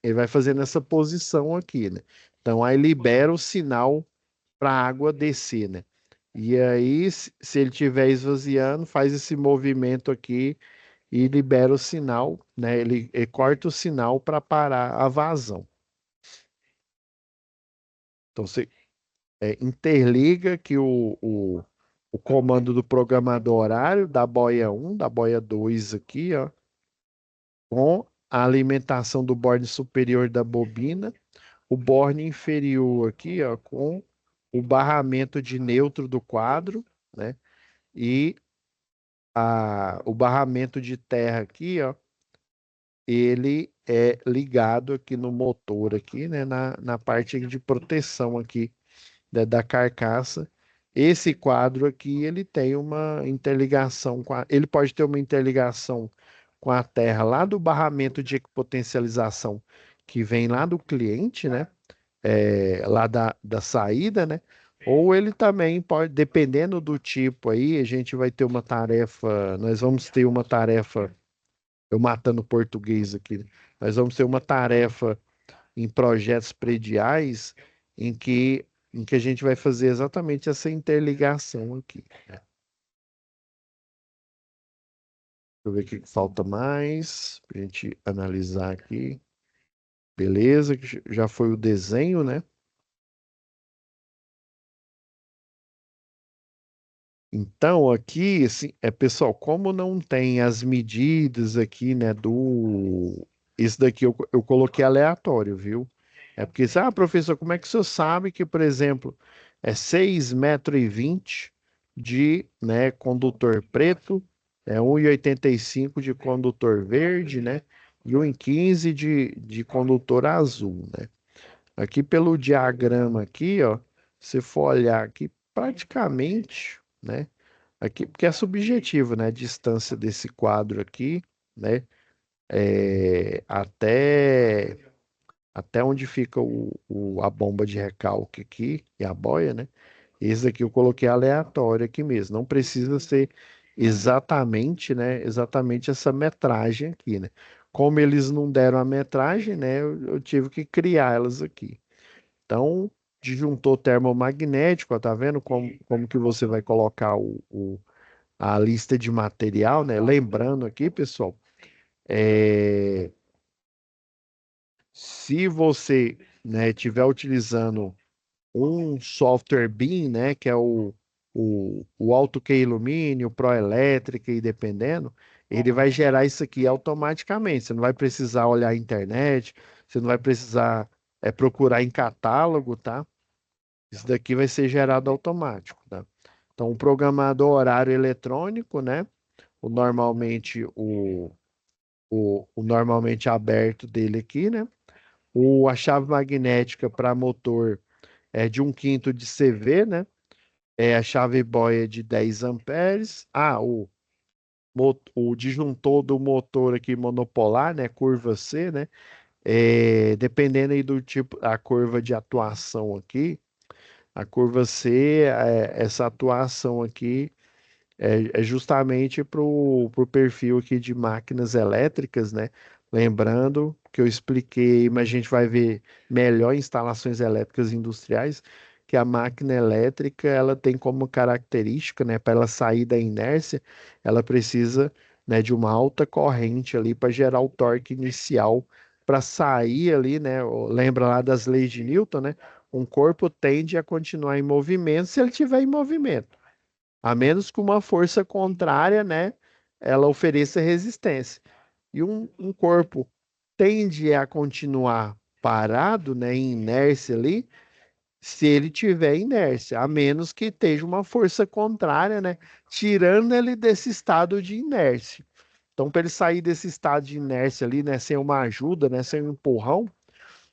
ele vai fazendo essa posição aqui, né? Então aí libera o sinal para a água descer, né? E aí, se ele estiver esvaziando, faz esse movimento aqui e libera o sinal, né? Ele corta o sinal para parar a vazão. Então você interliga que o comando do programador horário da boia um, da boia 2 aqui, ó, com a alimentação do borne superior da bobina, o borne inferior aqui, ó, com o barramento de neutro do quadro, né? E o barramento de terra aqui, ó, ele é ligado aqui no motor aqui, né? Na parte de proteção aqui da carcaça. Esse quadro aqui, ele tem uma interligação ele pode ter uma interligação com a terra lá do barramento de equipotencialização que vem lá do cliente, né? Lá da saída, né? Ou ele também pode, dependendo do tipo aí, a gente vai ter uma tarefa, nós vamos ter uma tarefa, eu matando português aqui, né? Nós vamos ter uma tarefa em projetos prediais em que a gente vai fazer exatamente essa interligação aqui. Deixa eu ver o que falta mais, para a gente analisar aqui. Beleza, que já foi o desenho, né? Então, aqui, assim, pessoal, como não tem as medidas aqui, né, Isso daqui eu coloquei aleatório, viu? É porque, professor, como é que o senhor sabe que, por exemplo, é 6,20 m de, né, condutor preto, 1,85 m de condutor verde, né, e 1,15 m de condutor azul, né? Aqui pelo diagrama aqui, ó, se for olhar aqui, praticamente, né? Aqui, porque é subjetivo, né? A distância desse quadro aqui, né? Até onde fica a bomba de recalque aqui e a boia, né? Esse daqui eu coloquei aleatório aqui mesmo. Não precisa ser exatamente, né? Exatamente essa metragem aqui, né? Como eles não deram a metragem, né? Eu tive que criar elas aqui. Então, disjuntor termomagnético, ó, tá vendo como que você vai colocar a lista de material, né? Lembrando aqui, pessoal, é, se você, né, estiver utilizando um software BIM, né, que é o AutoCAD Illumin, o Proelétrica e dependendo, ele vai gerar isso aqui automaticamente. Você não vai precisar olhar a internet, você não vai precisar procurar em catálogo, tá? Isso daqui vai ser gerado automático, tá? Então, o programador horário eletrônico, né? Normalmente o normalmente aberto dele aqui, né? A chave magnética para motor é de 1/5 de CV, né? A chave boia de 10 amperes. O disjuntor do motor aqui monopolar, né? Curva C, né? Dependendo aí do tipo, a curva de atuação aqui, a curva C, essa atuação aqui é justamente para o perfil aqui de máquinas elétricas, né? Lembrando que eu expliquei, mas a gente vai ver melhor em instalações elétricas industriais, que a máquina elétrica ela tem como característica, né, para ela sair da inércia, ela precisa, né, de uma alta corrente ali para gerar o torque inicial para sair ali, né? Lembra lá das leis de Newton, né? Um corpo tende a continuar em movimento se ele estiver em movimento. A menos que uma força contrária, né, ela ofereça resistência. E um corpo tende a continuar parado, né, em inércia ali, se ele tiver inércia, a menos que esteja uma força contrária, né, tirando ele desse estado de inércia. Então, para ele sair desse estado de inércia ali, né, sem uma ajuda, né, sem um empurrão,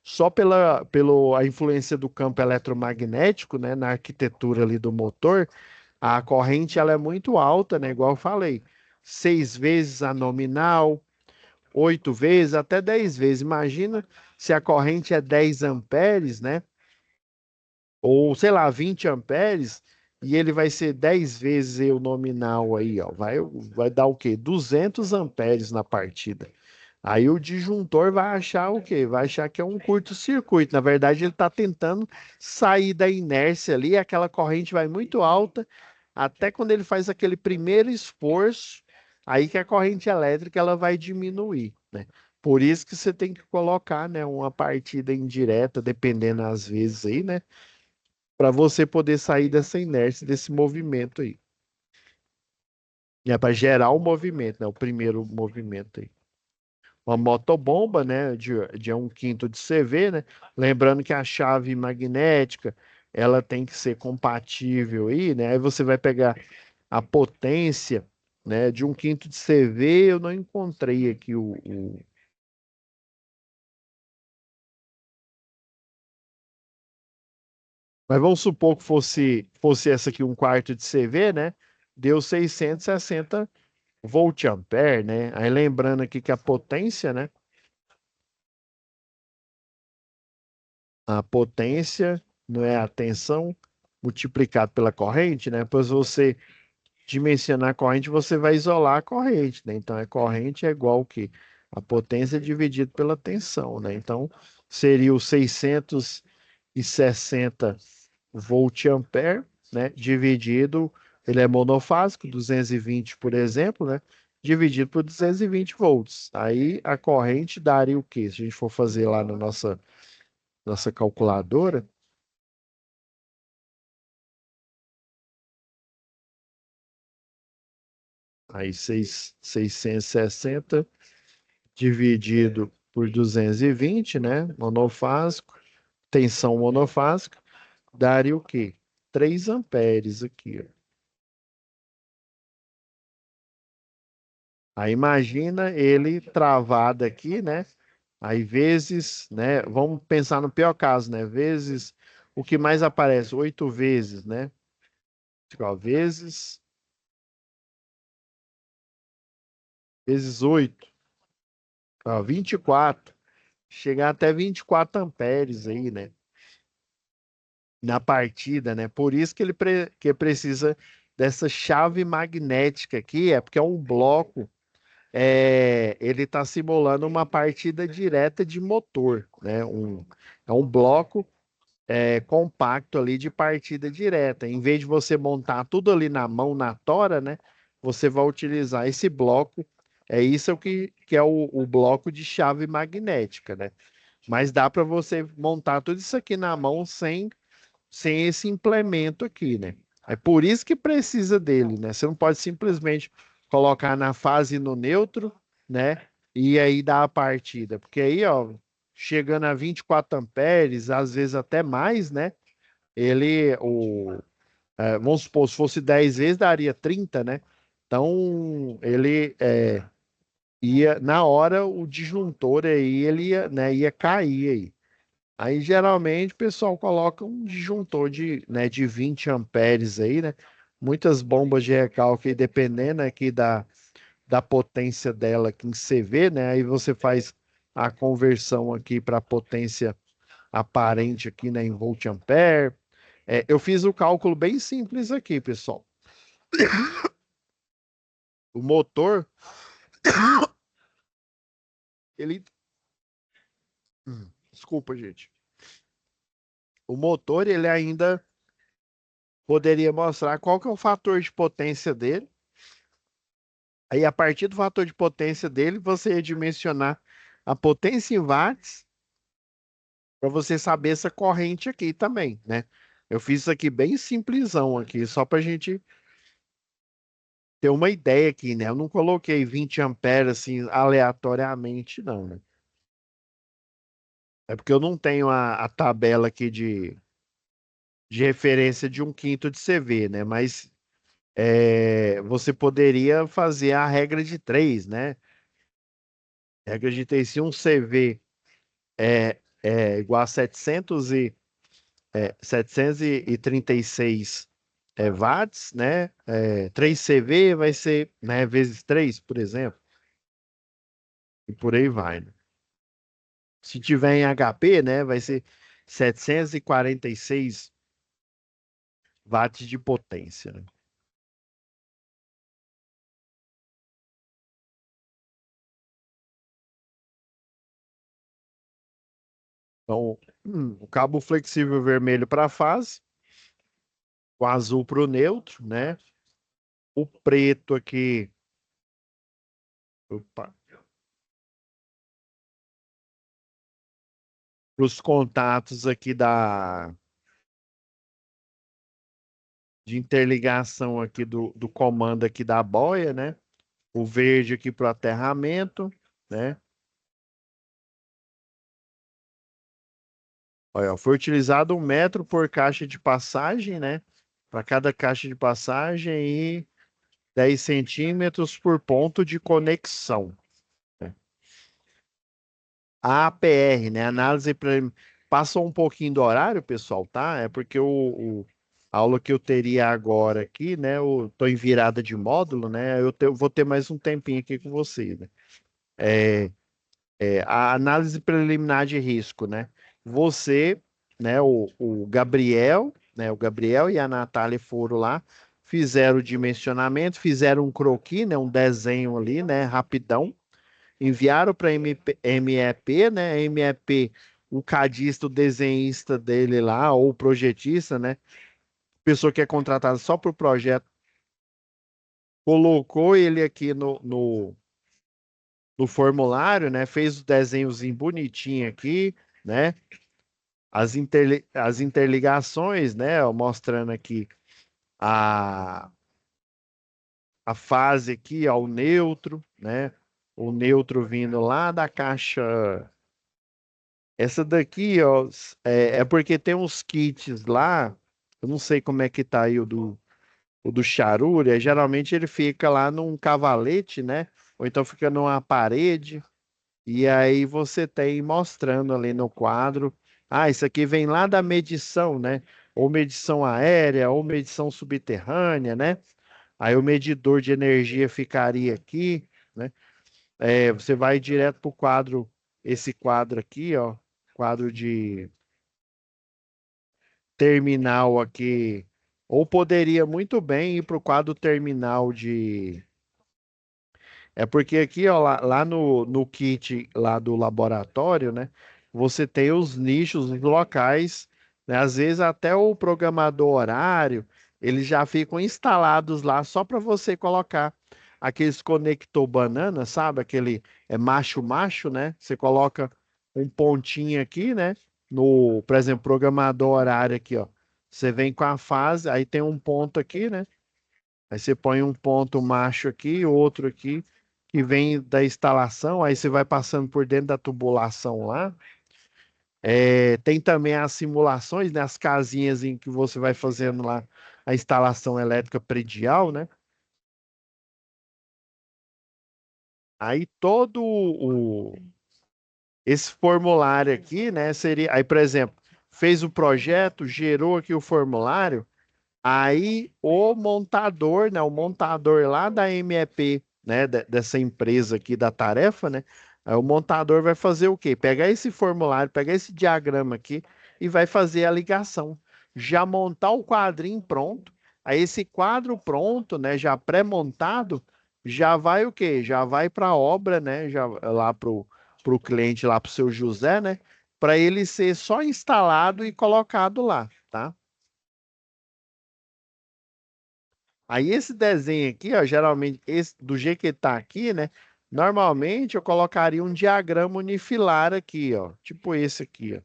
só pela a influência do campo eletromagnético, né, na arquitetura ali do motor, a corrente ela é muito alta, né? Igual eu falei, 6 vezes a nominal, 8 vezes, até 10 vezes. Imagina se a corrente é 10 amperes, né? Ou sei lá, 20 amperes, e ele vai ser 10 vezes aí o nominal aí, ó. Vai dar o quê? 200 amperes na partida. Aí o disjuntor vai achar o quê? Vai achar que é um curto-circuito. Na verdade, ele está tentando sair da inércia ali, aquela corrente vai muito alta, até quando ele faz aquele primeiro esforço, aí que a corrente elétrica ela vai diminuir, né? Por isso que você tem que colocar, né, uma partida indireta, dependendo às vezes aí, né, para você poder sair dessa inércia, desse movimento aí. É para gerar o movimento, né, o primeiro movimento aí. Uma motobomba, né, de 1/5 de CV, né? Lembrando que a chave magnética, ela tem que ser compatível aí, né? Aí você vai pegar a potência, né, de 1/5 de CV, eu não encontrei aqui Mas vamos supor que fosse essa aqui 1/4 de CV, né? Deu 660 volt-ampere, né? Aí lembrando aqui que a potência, né? A potência não é a tensão multiplicado pela corrente, né? Pois você dimensionar a corrente, você vai isolar a corrente, né? Então, a corrente é igual ao quê? A potência dividido pela tensão, né? Então, seria o 660 volt-ampere, né? Dividido, ele é monofásico, 220, por exemplo, né? Dividido por 220 volts. Aí, a corrente daria o quê? Se a gente for fazer lá na nossa calculadora, aí 660 dividido por 220, né? Monofásico, tensão monofásica, daria o quê? 3 amperes aqui, ó. Aí imagina ele travado aqui, né? Aí vezes, né? Vamos pensar no pior caso, né? Vezes o que mais aparece, 8 vezes, né? Ó, vezes 8, ó, 24. Chegar até 24 amperes aí, né? Na partida, né? Por isso que que precisa dessa chave magnética aqui, é porque é um bloco, ele está simulando uma partida direta de motor, né? É um bloco compacto ali de partida direta. Em vez de você montar tudo ali na mão, na tora, né? Você vai utilizar esse bloco. É isso que é o bloco de chave magnética, né? Mas dá para você montar tudo isso aqui na mão sem esse implemento aqui, né? É por isso que precisa dele, né? Você não pode simplesmente colocar na fase no neutro, né? E aí dar a partida, porque aí, ó, chegando a 24 amperes, às vezes até mais, né? Vamos supor, se fosse 10 vezes, daria 30, né? Então, ele ia, na hora, o disjuntor aí, ele ia, né, ia cair aí. Aí geralmente o pessoal coloca um disjuntor de 20 amperes aí, né? Muitas bombas de recalque, dependendo aqui da potência dela aqui em CV, né? Aí você faz a conversão aqui para a potência aparente aqui, né, em volt ampere. Eu fiz o cálculo bem simples aqui, pessoal. O motor, ele, desculpa, gente. O motor, ele ainda poderia mostrar qual que é o fator de potência dele. Aí, a partir do fator de potência dele, você ia dimensionar a potência em watts para você saber essa corrente aqui também, né? Eu fiz isso aqui bem simplesão aqui, só para a gente ter uma ideia aqui, né? Eu não coloquei 20 amperes assim aleatoriamente, não, né? É porque eu não tenho a tabela aqui de referência de um quinto de CV, né? Mas você poderia fazer a regra de três, né? Regra de três, se um CV é igual a 736 watts, né? 3 CV vai ser, né, vezes 3, por exemplo, e por aí vai, né? Se tiver em HP, né, vai ser 746 watts de potência, né? Então, o cabo flexível vermelho para a fase, o azul para o neutro, né? O preto aqui, para os contatos aqui de interligação aqui do comando aqui da boia, né? O verde aqui para o aterramento, né? Olha, foi utilizado 1 metro por caixa de passagem, né? Para cada caixa de passagem e 10 centímetros por ponto de conexão, né? A APR, né? Passou um pouquinho do horário, pessoal, tá? É porque a aula que eu teria agora aqui, né? Eu tô em virada de módulo, né? Vou ter mais um tempinho aqui com vocês, né? A análise preliminar de risco, né? Você, né, o Gabriel, né, o Gabriel e a Natália foram lá, fizeram o dimensionamento, fizeram um croquis, né, um desenho ali, né, rapidão, enviaram para MEP, né, MEP, o cadista, o desenhista dele lá, ou o projetista, né, pessoa que é contratada só para o projeto, colocou ele aqui no formulário, né, fez o desenhozinho bonitinho aqui, né, as interligações, né? Ó, mostrando aqui a, a fase aqui, ó, o neutro, né? O neutro vindo lá da caixa. Essa daqui, ó, é porque tem uns kits lá. Eu não sei como é que tá aí o do Charúria. Geralmente ele fica lá num cavalete, né? Ou então fica numa parede. E aí você tem mostrando ali no quadro, isso aqui vem lá da medição, né? Ou medição aérea, ou medição subterrânea, né? Aí o medidor de energia ficaria aqui, né? Você vai direto para o quadro, esse quadro aqui, ó, quadro de terminal aqui, ou poderia muito bem ir para o quadro terminal de. É porque aqui, ó, lá no kit lá do laboratório, né? Você tem os nichos, os locais, né? Às vezes até o programador horário, eles já ficam instalados lá só para você colocar aqueles conector banana, sabe? Aquele é macho-macho, né? Você coloca um pontinho aqui, né? No, por exemplo, programador horário aqui, ó. Você vem com a fase, aí tem um ponto aqui, né? Aí você põe um ponto macho aqui, outro aqui, que vem da instalação, aí você vai passando por dentro da tubulação lá. É, tem também as simulações, né, as casinhas em que você vai fazendo lá a instalação elétrica predial, né? Aí todo esse formulário aqui, né, seria, aí, por exemplo, fez o projeto, gerou aqui o formulário. Aí o montador, né, o montador lá da MEP, né, dessa empresa aqui da tarefa, né, aí o montador vai fazer o quê? Pegar esse formulário, pegar esse diagrama aqui e vai fazer a ligação. Já montar o quadrinho pronto. Aí esse quadro pronto, né, já pré-montado, já vai o quê? Já vai para a obra, né, já lá pro cliente lá pro seu José, né, para ele ser só instalado e colocado lá, tá? Aí esse desenho aqui, ó, geralmente esse, do jeito que tá aqui, né? Normalmente eu colocaria um diagrama unifilar aqui, ó, tipo esse aqui, ó.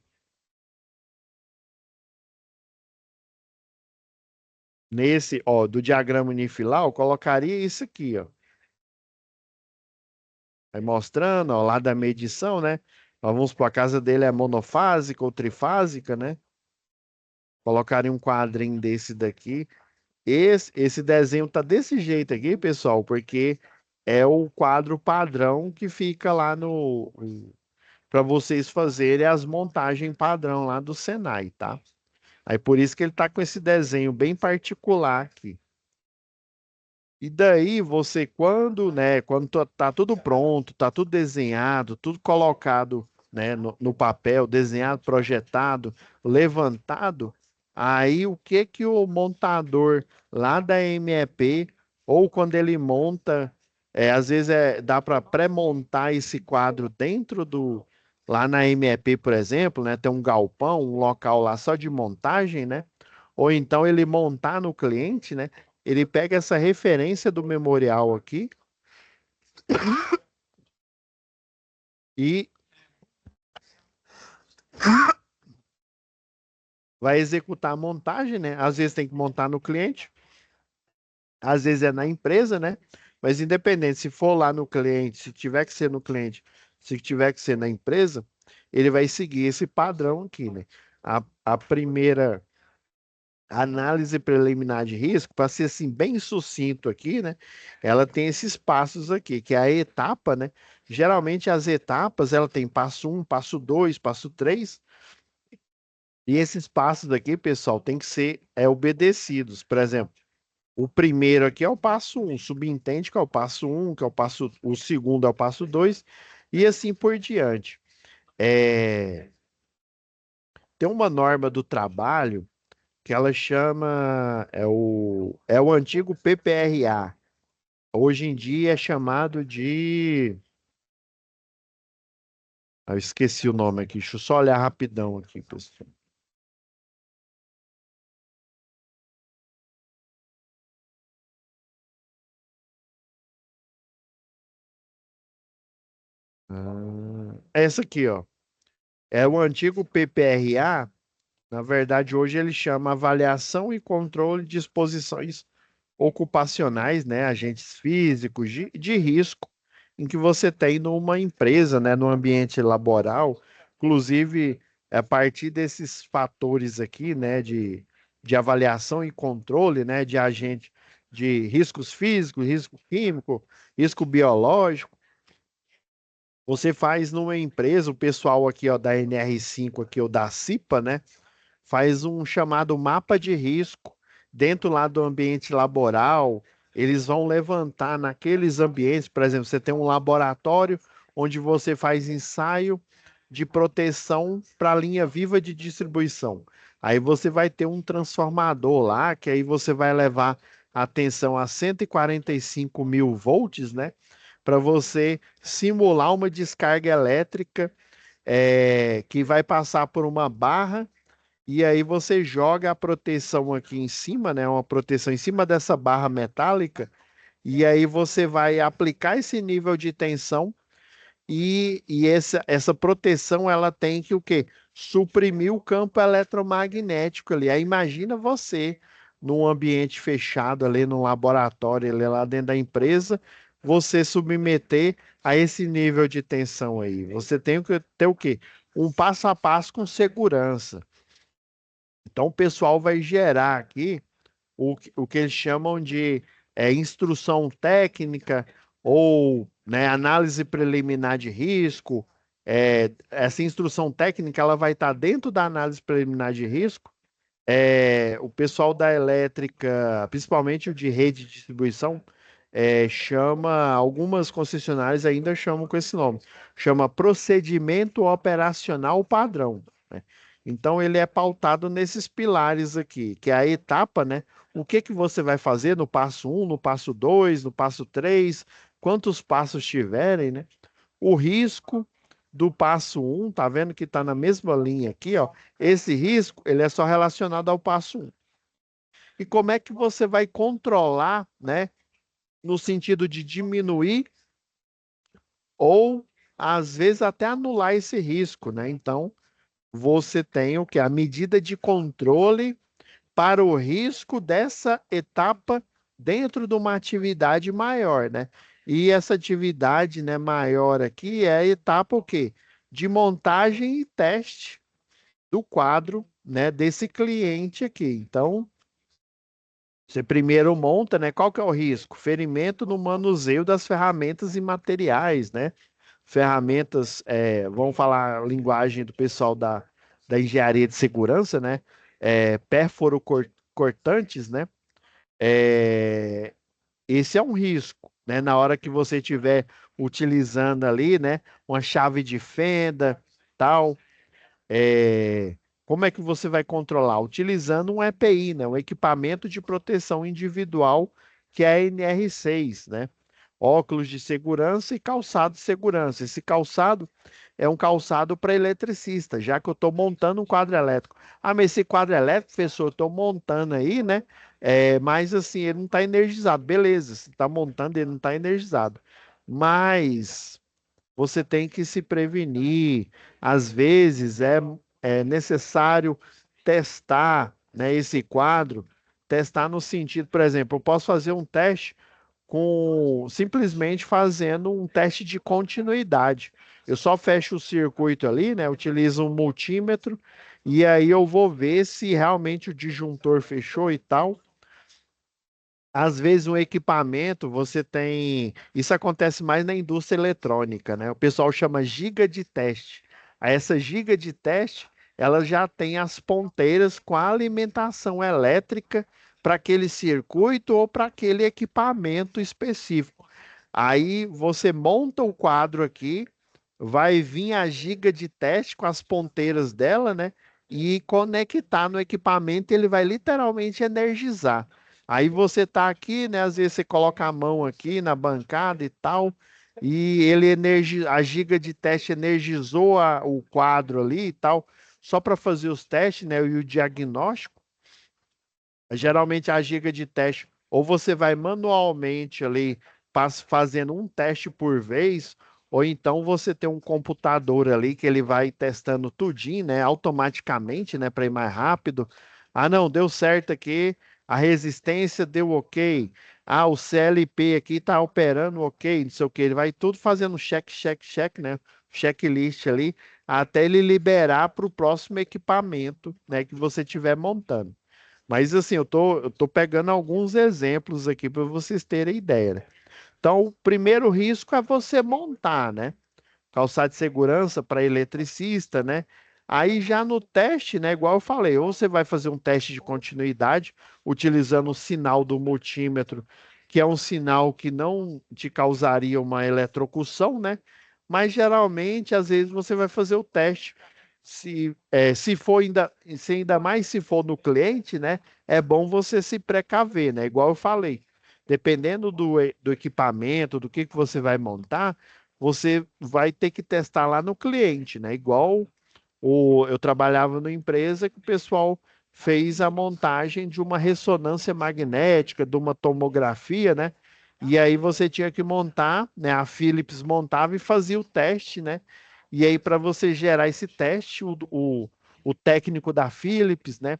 Nesse, ó, do diagrama unifilar, eu colocaria isso aqui, ó. Aí mostrando, ó, lá da medição, né? Ó, vamos supor, a casa dele é monofásica ou trifásica, né? Colocaria um quadrinho desse daqui. Esse desenho tá desse jeito aqui, pessoal, porque é o quadro padrão que fica lá no para vocês fazerem as montagens padrão lá do Senai, tá? Aí por isso que ele tá com esse desenho bem particular aqui. E daí você, quando, né, quando tá tudo pronto, tá tudo desenhado, tudo colocado, né, no papel, desenhado, projetado, levantado, aí o que que o montador lá da MEP, ou quando ele monta, às vezes dá para pré-montar esse quadro dentro lá na MEP, por exemplo, né, tem um galpão, um local lá só de montagem, né? Ou então ele montar no cliente, né? Ele pega essa referência do memorial aqui e vai executar a montagem, né? Às vezes tem que montar no cliente, às vezes é na empresa, né? Mas independente, se for lá no cliente, se tiver que ser no cliente, se tiver que ser na empresa, ele vai seguir esse padrão aqui, né? A primeira análise preliminar de risco, para ser assim bem sucinto aqui, né? Ela tem esses passos aqui, que é a etapa, né? Geralmente as etapas, ela tem passo um, passo 2, passo 3. E esses passos aqui, pessoal, tem que ser obedecidos. Por exemplo, o primeiro aqui é o passo um, subentende que é o passo um, que é o passo, o segundo é o passo 2, e assim por diante. É, tem uma norma do trabalho que ela chama, é o antigo PPRA. Hoje em dia é chamado de. Eu esqueci o nome aqui, deixa eu só olhar rapidão aqui, pessoal. É essa aqui, ó. É o antigo PPRA. Na verdade, hoje ele chama Avaliação e Controle de Exposições Ocupacionais, né? Agentes físicos de risco em que você tem numa empresa, né? No ambiente laboral. Inclusive, a partir desses fatores aqui, né? De avaliação e controle, né? De agente de riscos físicos, risco químico, risco biológico. Você faz numa empresa, o pessoal aqui, ó, da NR5 aqui, ou da CIPA, né? Faz um chamado mapa de risco dentro lá do ambiente laboral. Eles vão levantar naqueles ambientes, por exemplo, você tem um laboratório onde você faz ensaio de proteção para a linha viva de distribuição. Aí você vai ter um transformador lá, que aí você vai levar atenção a 145 mil volts, né? Para você simular uma descarga elétrica que vai passar por uma barra e aí você joga a proteção aqui em cima, né? Uma proteção em cima dessa barra metálica, e aí você vai aplicar esse nível de tensão e essa proteção ela tem que o quê? Suprimir o campo eletromagnético ali. Aí imagina você num ambiente fechado ali, num laboratório ali lá dentro da empresa, você submeter a esse nível de tensão aí. Você tem que ter o quê? Um passo a passo com segurança. Então o pessoal vai gerar aqui o que eles chamam de instrução técnica ou, né, análise preliminar de risco. Essa instrução técnica ela vai estar dentro da análise preliminar de risco. O pessoal da elétrica, principalmente o de rede de distribuição, chama, algumas concessionárias ainda chamam com esse nome, chama procedimento operacional padrão, né? Então ele é pautado nesses pilares aqui, que é a etapa, né? O que que você vai fazer no passo um, no passo 2, no passo 3, quantos passos tiverem, né? O risco do passo um, tá vendo que está na mesma linha aqui, ó. Esse risco, ele é só relacionado ao passo um. E como é que você vai controlar, né, no sentido de diminuir ou às vezes até anular esse risco, né? Então, você tem o que a medida de controle para o risco dessa etapa dentro de uma atividade maior, né? E essa atividade, né, maior aqui é a etapa o quê? De montagem e teste do quadro, né, desse cliente aqui. Então, você primeiro monta, né? Qual que é o risco? Ferimento no manuseio das ferramentas e materiais, né? Ferramentas, vamos falar a linguagem do pessoal da engenharia de segurança, né? Pérfuro cortantes, né? É, esse é um risco, né? Na hora que você estiver utilizando ali, né? Uma chave de fenda, tal. Como é que você vai controlar? Utilizando um EPI, né? Um equipamento de proteção individual, que é a NR6, né? Óculos de segurança e calçado de segurança. Esse calçado é um calçado para eletricista, já que eu estou montando um quadro elétrico. Ah, mas esse quadro elétrico, professor, eu estou montando aí, né? Mas assim, ele não está energizado. Beleza, você está montando, ele não está energizado. Mas você tem que se prevenir. Às vezes é necessário testar, né, esse quadro, testar no sentido, por exemplo, eu posso fazer um teste com simplesmente fazendo um teste de continuidade. Eu só fecho o circuito ali, né? Utilizo um multímetro e aí eu vou ver se realmente o disjuntor fechou e tal. Às vezes um equipamento, você tem. Isso acontece mais na indústria eletrônica, né? O pessoal chama giga de teste. Aí essa giga de teste, ela já tem as ponteiras com a alimentação elétrica para aquele circuito ou para aquele equipamento específico. Aí você monta o quadro aqui, vai vir a giga de teste com as ponteiras dela, né? E conectar no equipamento, ele vai literalmente energizar. Aí você tá aqui, né? Às vezes você coloca a mão aqui na bancada e tal, e a giga de teste energizou o quadro ali e tal, só para fazer os testes, né? E o diagnóstico. Geralmente a giga de teste, ou você vai manualmente ali fazendo um teste por vez, ou então você tem um computador ali que ele vai testando tudinho, né, automaticamente, né, para ir mais rápido. Ah, não, deu certo aqui, a resistência deu ok. Ah, o CLP aqui está operando ok, não sei o que. Ele vai tudo fazendo check, check, check, né? Checklist ali, até ele liberar para o próximo equipamento, né, que você estiver montando. Mas assim, eu tô pegando alguns exemplos aqui para vocês terem ideia, né? Então, o primeiro risco é você montar, né? Calçado de segurança para eletricista, né? Aí já no teste, né? Igual eu falei, ou você vai fazer um teste de continuidade utilizando o sinal do multímetro, que é um sinal que não te causaria uma eletrocução, né? Mas geralmente, às vezes, você vai fazer o teste. Se for ainda mais se for no cliente, né? É bom você se precaver, né? Igual eu falei, dependendo do equipamento, do que você vai montar, você vai ter que testar lá no cliente, né? Igual Eu trabalhava numa empresa que o pessoal fez a montagem de uma ressonância magnética, de uma tomografia, né? E aí você tinha que montar, né? A Philips montava e fazia o teste, né? E aí, para você gerar esse teste, o técnico da Philips, né?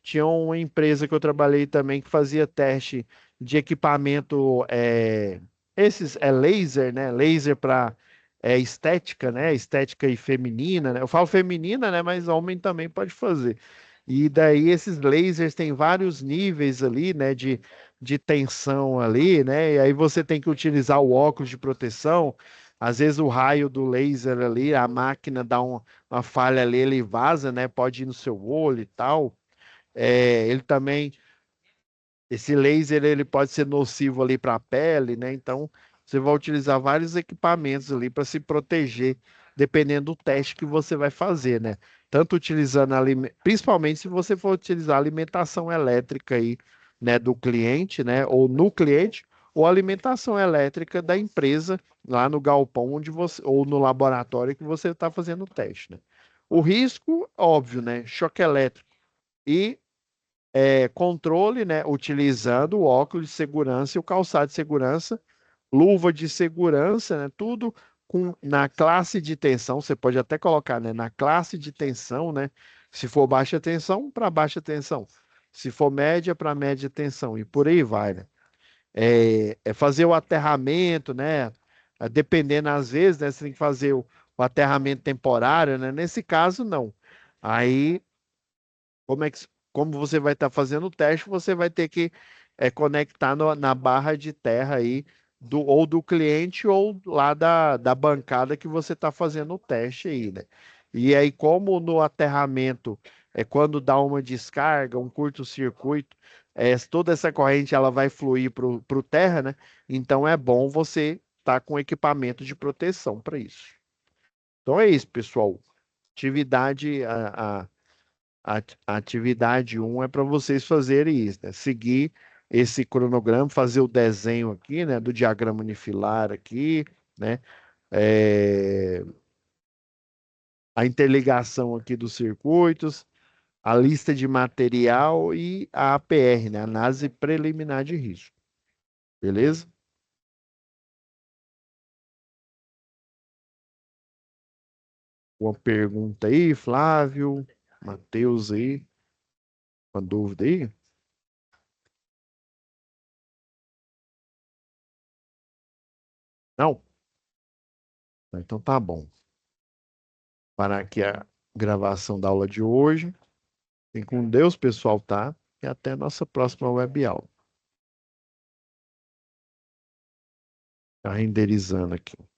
Tinha uma empresa que eu trabalhei também que fazia teste de equipamento, esses é laser, né? Laser para estética, né? Estética e feminina, né? Eu falo feminina, né? Mas homem também pode fazer. E daí esses lasers têm vários níveis ali, né? De tensão ali, né? E aí você tem que utilizar o óculos de proteção. Às vezes o raio do laser ali, a máquina dá uma falha ali, ele vaza, né? Pode ir no seu olho e tal. Ele também esse laser ele pode ser nocivo ali para a pele, né? Então você vai utilizar vários equipamentos ali para se proteger, dependendo do teste que você vai fazer, né? Tanto utilizando principalmente se você for utilizar alimentação elétrica aí, né, do cliente, né, ou no cliente, ou alimentação elétrica da empresa lá no galpão onde você ou no laboratório que você está fazendo o teste, né? O risco, óbvio, né? Choque elétrico e controle, né, utilizando o óculos de segurança e o calçado de segurança, luva de segurança, né, tudo na classe de tensão, você pode até colocar, né, na classe de tensão, né, se for baixa tensão, para baixa tensão, se for média, para média tensão, e por aí vai, né. É fazer o aterramento, né, dependendo às vezes, né, você tem que fazer o aterramento temporário, né, nesse caso, não. Aí como você vai estar fazendo o teste, você vai ter que conectar na barra de terra aí ou do cliente ou lá da bancada que você está fazendo o teste aí, né? E aí, como no aterramento quando dá uma descarga, um curto-circuito, toda essa corrente ela vai fluir para o terra, né? Então é bom você estar com equipamento de proteção para isso. Então é isso, pessoal. Atividade a atividade um é para vocês fazerem isso, né? Seguir esse cronograma, fazer o desenho aqui, né? Do diagrama unifilar aqui, né? É, a interligação aqui dos circuitos, a lista de material e a APR, né? Análise preliminar de risco. Beleza? Uma pergunta aí, Flávio, Matheus aí, uma dúvida aí? Não? Então tá bom. Parar aqui a gravação da aula de hoje. Fiquem com Deus, pessoal, tá? E até a nossa próxima web aula. Tá renderizando aqui.